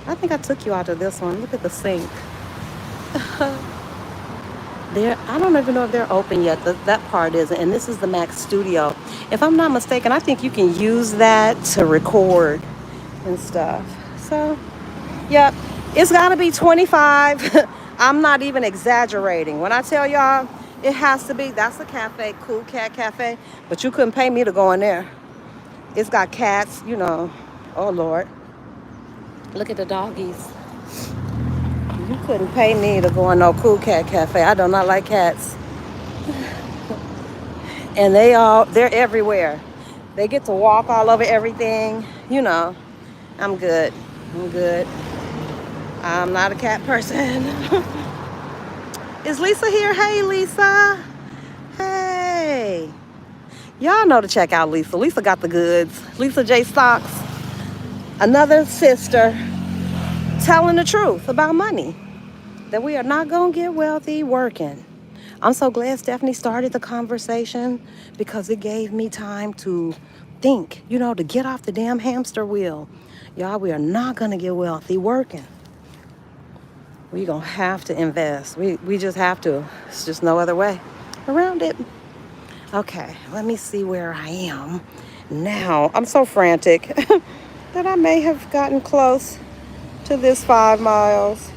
I think I took you out of this one. Look at the sink. I don't even know if they're open yet. That part isn't. And this is the Mac Studio. If I'm not mistaken, I think you can use that to record and stuff. So, yep, it's got to be 25. I'm not even exaggerating. When I tell y'all, it has to be. That's a cafe, Cool Cat Cafe. But you couldn't pay me to go in there. It's got cats, Oh, Lord. Look at the doggies. You couldn't pay me to go in no Cool Cat Cafe. I do not like cats. And they're everywhere. They get to walk all over everything. I'm good. I'm not a cat person. Is Lisa here? Hey, Lisa. Hey. Y'all know to check out Lisa. Lisa got the goods. Lisa J Stocks. Another sister. telling the truth about money, that we are not going to get wealthy working. I'm so glad Stephanie started the conversation because it gave me time to think, to get off the damn hamster wheel. Y'all, we are not going to get wealthy working. We're going to have to invest. We just have to. It's just no other way around it. Okay, let me see where I am now. I'm so frantic that I may have gotten close to this 5 miles.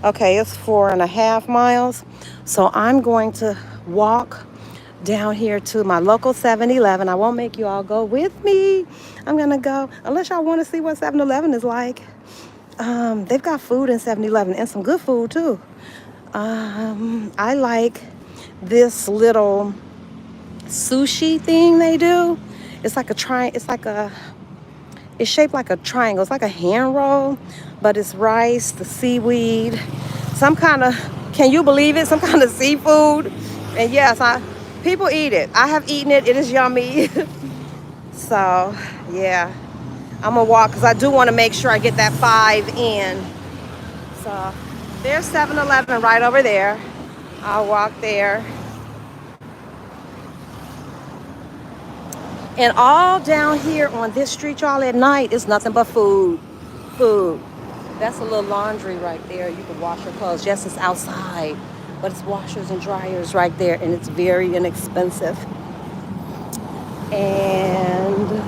Okay, it's 4.5 miles. So I'm going to walk down here to my local 7-Eleven. I won't make you all go with me. I'm going to go, unless y'all want to see what 7-Eleven is like. They've got food in 7-Eleven and some good food too. I like this little sushi thing they do. It's like it's shaped like a triangle. It's like a hand roll, but it's rice, the seaweed, some kind of, can you believe it? Some kind of seafood. And yes, people eat it. I have eaten it. It is yummy. So, yeah. I'm going to walk because I do want to make sure I get that 5 in. So, there's 7-Eleven right over there. I'll walk there. And all down here on this street, y'all, at night, is nothing but food. Food. That's a little laundry right there. You can wash your clothes. Yes, it's outside, but it's washers and dryers right there, and it's very inexpensive. And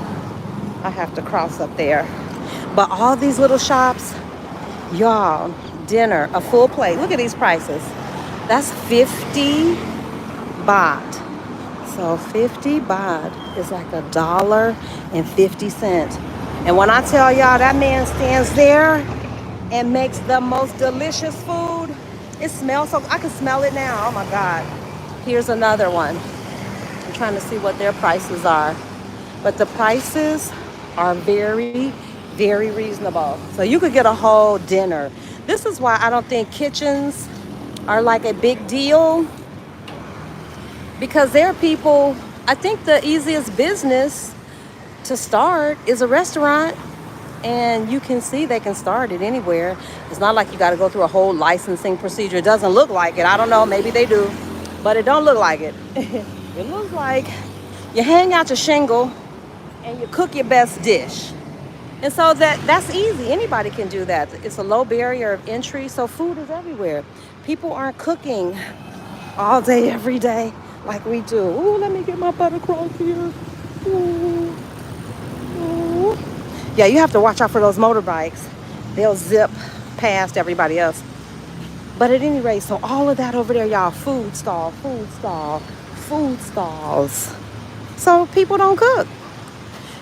I have to cross up there. But all these little shops, y'all, dinner, a full plate. Look at these prices. That's 50 baht. So 50 baht is like $1.50. And when I tell y'all that man stands there and makes the most delicious food, it smells so, I can smell it now. Oh my God. Here's another one. I'm trying to see what their prices are. But the prices are very, very reasonable. So you could get a whole dinner. This is why I don't think kitchens are like a big deal. Because there are people, I think the easiest business to start is a restaurant. And you can see they can start it anywhere. It's not like you got to go through a whole licensing procedure. It doesn't look like it. I don't know. Maybe they do. But it don't look like it. It looks like you hang out your shingle and you cook your best dish. And so that's easy. Anybody can do that. It's a low barrier of entry. So food is everywhere. People aren't cooking all day, every day like we do. Ooh, let me get my buttercross here. Ooh. Ooh. Yeah, you have to watch out for those motorbikes. They'll zip past everybody else. But at any rate, so all of that over there, y'all, food stalls. So people don't cook.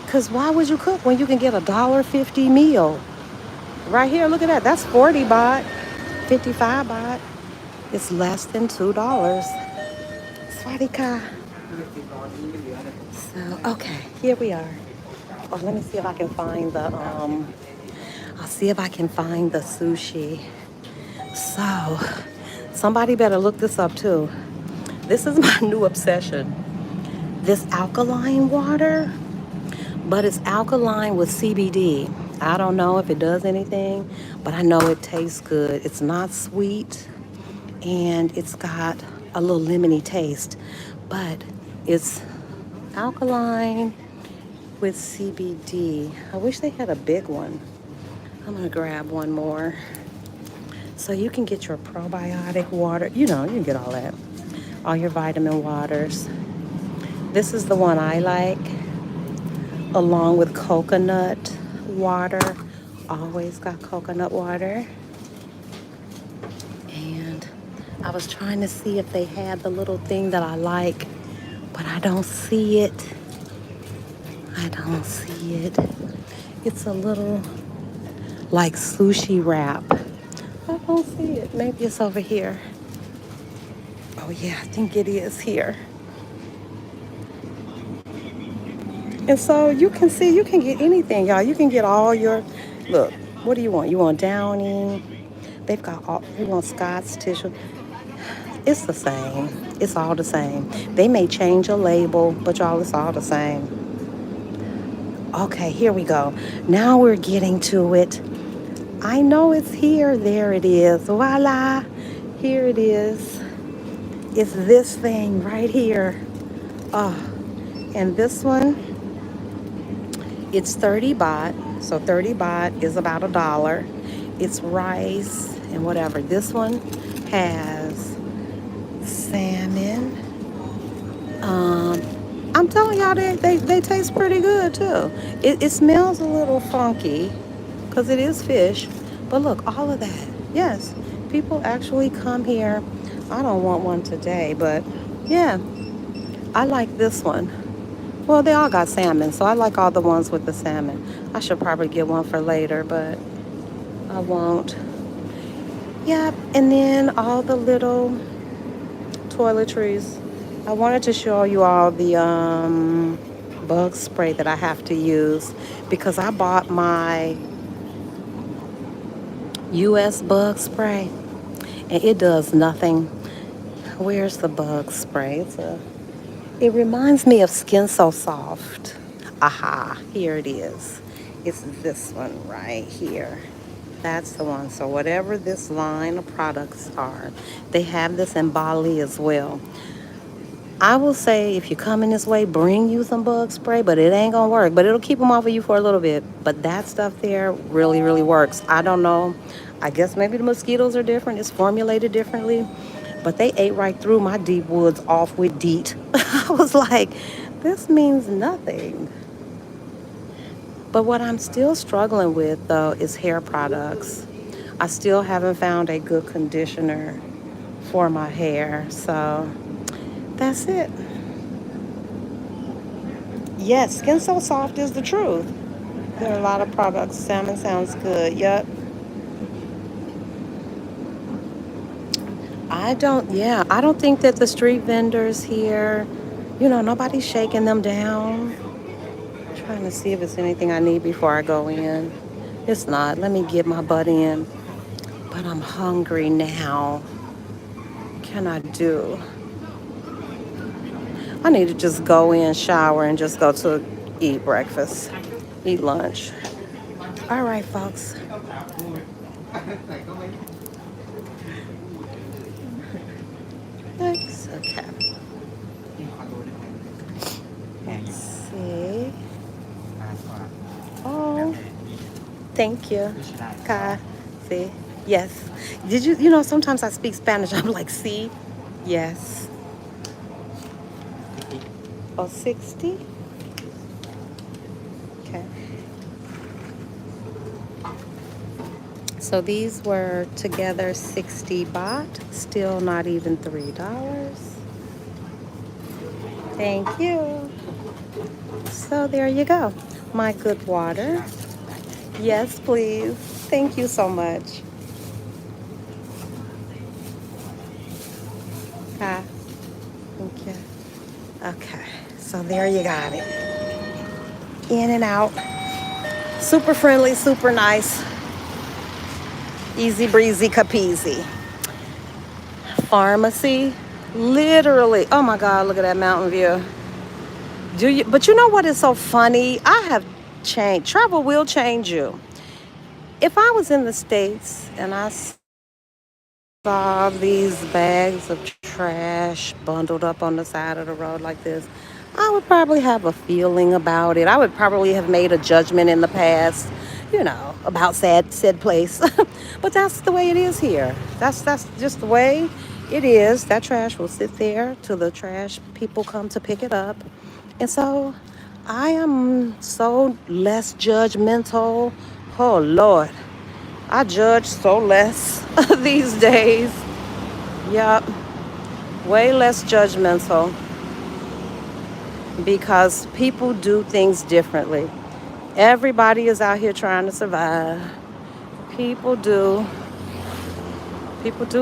Because why would you cook when you can get $1.50 meal? Right here, look at that. That's 40 baht, 55 baht. It's less than $2. Swadika. So, okay, here we are. Oh, let me see if I can find I'll see if I can find the sushi. So, somebody better look this up too. This is my new obsession. This alkaline water, but it's alkaline with CBD. I don't know if it does anything, but I know it tastes good. It's not sweet, and it's got a little lemony taste, but it's alkaline with CBD. I wish they had a big one. I'm gonna grab one more. So you can get your probiotic water. You can get all that. All your vitamin waters. This is the one I like, along with coconut water. Always got coconut water. And I was trying to see if they had the little thing that I like, but I don't see it. It's a little like sushi wrap. I don't see it. Maybe it's over here. Oh yeah, I think it is here. And so you can see, you can get anything, y'all. You can get all your, look, what do you want? You want Downy? They've got you want Scott's tissue. It's the same. It's all the same. They may change a label, but y'all, it's all the same. Okay, here we go. Now we're getting to it. I know it's here. There it is. Voila. Here it is. It's this thing right here. Oh, and this one, it's 30 baht. So 30 baht is about $1. It's rice and whatever. This one has salmon. I'm telling y'all, they taste pretty good too. It smells a little funky because it is fish. But look, all of that. Yes, people actually come here. I don't want one today, but yeah, I like this one. Well, they all got salmon, so I like all the ones with the salmon. I should probably get one for later, but I won't. Yep, and then all the little toiletries. I wanted to show you all the bug spray that I have to use because I bought my US bug spray and it does nothing. Where's the bug spray? It reminds me of Skin So Soft. Aha, here it is. It's this one right here. That's the one. So whatever this line of products are, they have this in Bali as well. I will say if you're coming this way, bring you some bug spray, but it ain't gonna work. But it'll keep them off of you for a little bit. But that stuff there really, really works. I don't know. I guess maybe the mosquitoes are different. It's formulated differently. But they ate right through my deep woods off with DEET. I was like, this means nothing. But what I'm still struggling with, though, is hair products. I still haven't found a good conditioner for my hair. So that's it. Yes, Skin So Soft is the truth. There are a lot of products. Salmon sounds good. Yep. I don't think that the street vendors here, nobody's shaking them down. Trying to see if it's anything I need before I go in. It's not. Let me get my butt in. But I'm hungry now. What can I do? I need to just go in, shower, and just go to eat breakfast, eat lunch. All right, folks. Thanks. Okay. Let's see. Oh, thank you. Ka. See? Yes. Did you, sometimes I speak Spanish. I'm like, see? Yes. Oh, 60? Okay. So these were together 60 baht, still not even $3. Thank you. So there you go. My good water. Yes, please. Thank you so much. Ah, thank you. Okay, so there you got it. In and out. Super friendly, super nice. Easy breezy capeasy. Pharmacy. Literally. Oh my God, look at that mountain view. But you know what is so funny? I have changed. Travel will change you. If I was in the States and I saw these bags of trash bundled up on the side of the road like this, I would probably have a feeling about it. I would probably have made a judgment in the past, about said place. But that's the way it is here. That's just the way it is. That trash will sit there till the trash people come to pick it up. And so I am so less judgmental. Oh Lord, I judge so less these days. Yup, way less judgmental because people do things differently. Everybody is out here trying to survive. People do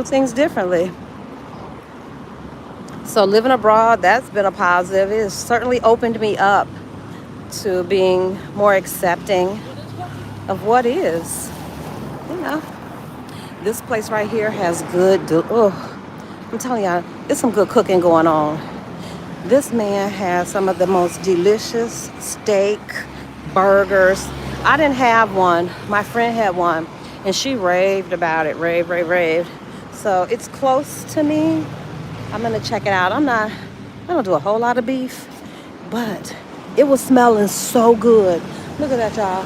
things differently. So living abroad, that's been a positive. It has certainly opened me up to being more accepting of what is. This place right here has I'm telling y'all, there's some good cooking going on. This man has some of the most delicious steak burgers. I didn't have one. My friend had one. and she raved about it, raved. So it's close to me. I'm gonna check it out. I don't do a whole lot of beef, but it was smelling so good. Look at that, y'all.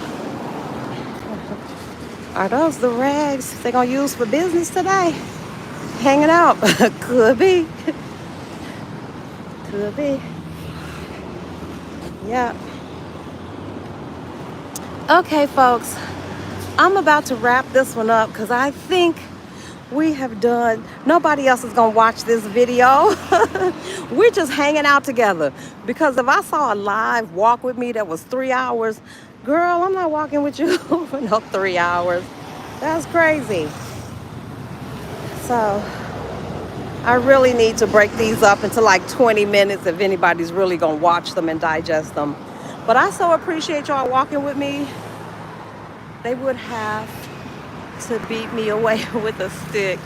Are those the rags they're gonna use for business today? Hanging out. Could be. Could be. Yeah. Okay, folks. I'm about to wrap this one up because I think we have done, nobody else is gonna watch this video. We're just hanging out together, because if I saw a live walk with me that was 3 hours, girl, I'm not walking with you for no 3 hours. That's crazy. So I really need to break these up into like 20 minutes if anybody's really gonna watch them and digest them. But I so appreciate y'all walking with me. They would have to beat me away with a stick.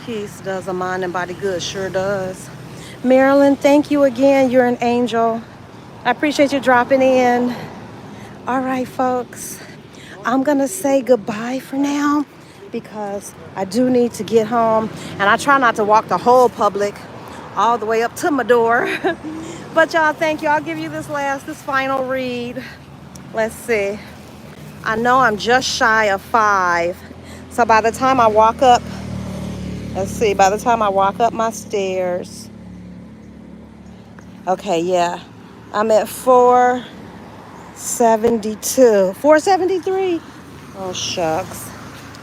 Peace does a mind and body good, sure does. Marilyn, thank you again. You're an angel. I appreciate you dropping in. All right, folks. I'm gonna say goodbye for now because I do need to get home, and I try not to walk the whole public all the way up to my door. But y'all, thank you. I'll give you this final read. Let's see. I know I'm just shy of 5. So by the time I walk up, by the time I walk up my stairs, okay, yeah, I'm at 472, 473. Oh, shucks.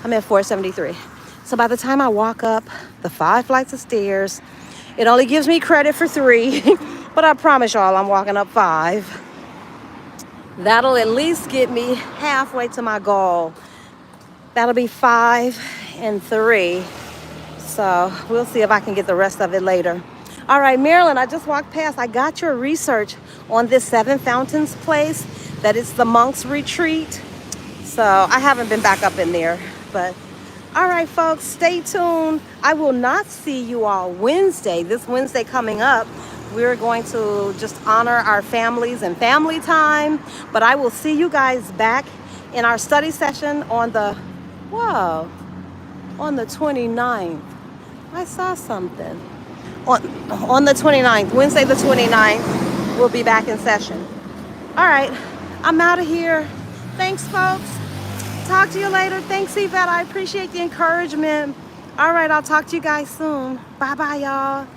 I'm at 473. So by the time I walk up the 5 flights of stairs, it only gives me credit for 3, but I promise y'all I'm walking up 5. That'll at least get me halfway to my goal. That'll be 5 and 3. So we'll see if I can get the rest of it later. All right, Marilyn, I just walked past. I got your research on this 7 Fountains place, that it's the monks retreat. So I haven't been back up in there, but all right, folks, stay tuned. I will not see you all Wednesday. This Wednesday coming up, we're going to just honor our families and family time. But I will see you guys back in our study session on the 29th. I saw something. On the 29th, Wednesday the 29th, we'll be back in session. All right, I'm out of here. Thanks, folks. Talk to you later. Thanks, Yvette. I appreciate the encouragement. All right, I'll talk to you guys soon. Bye-bye, y'all.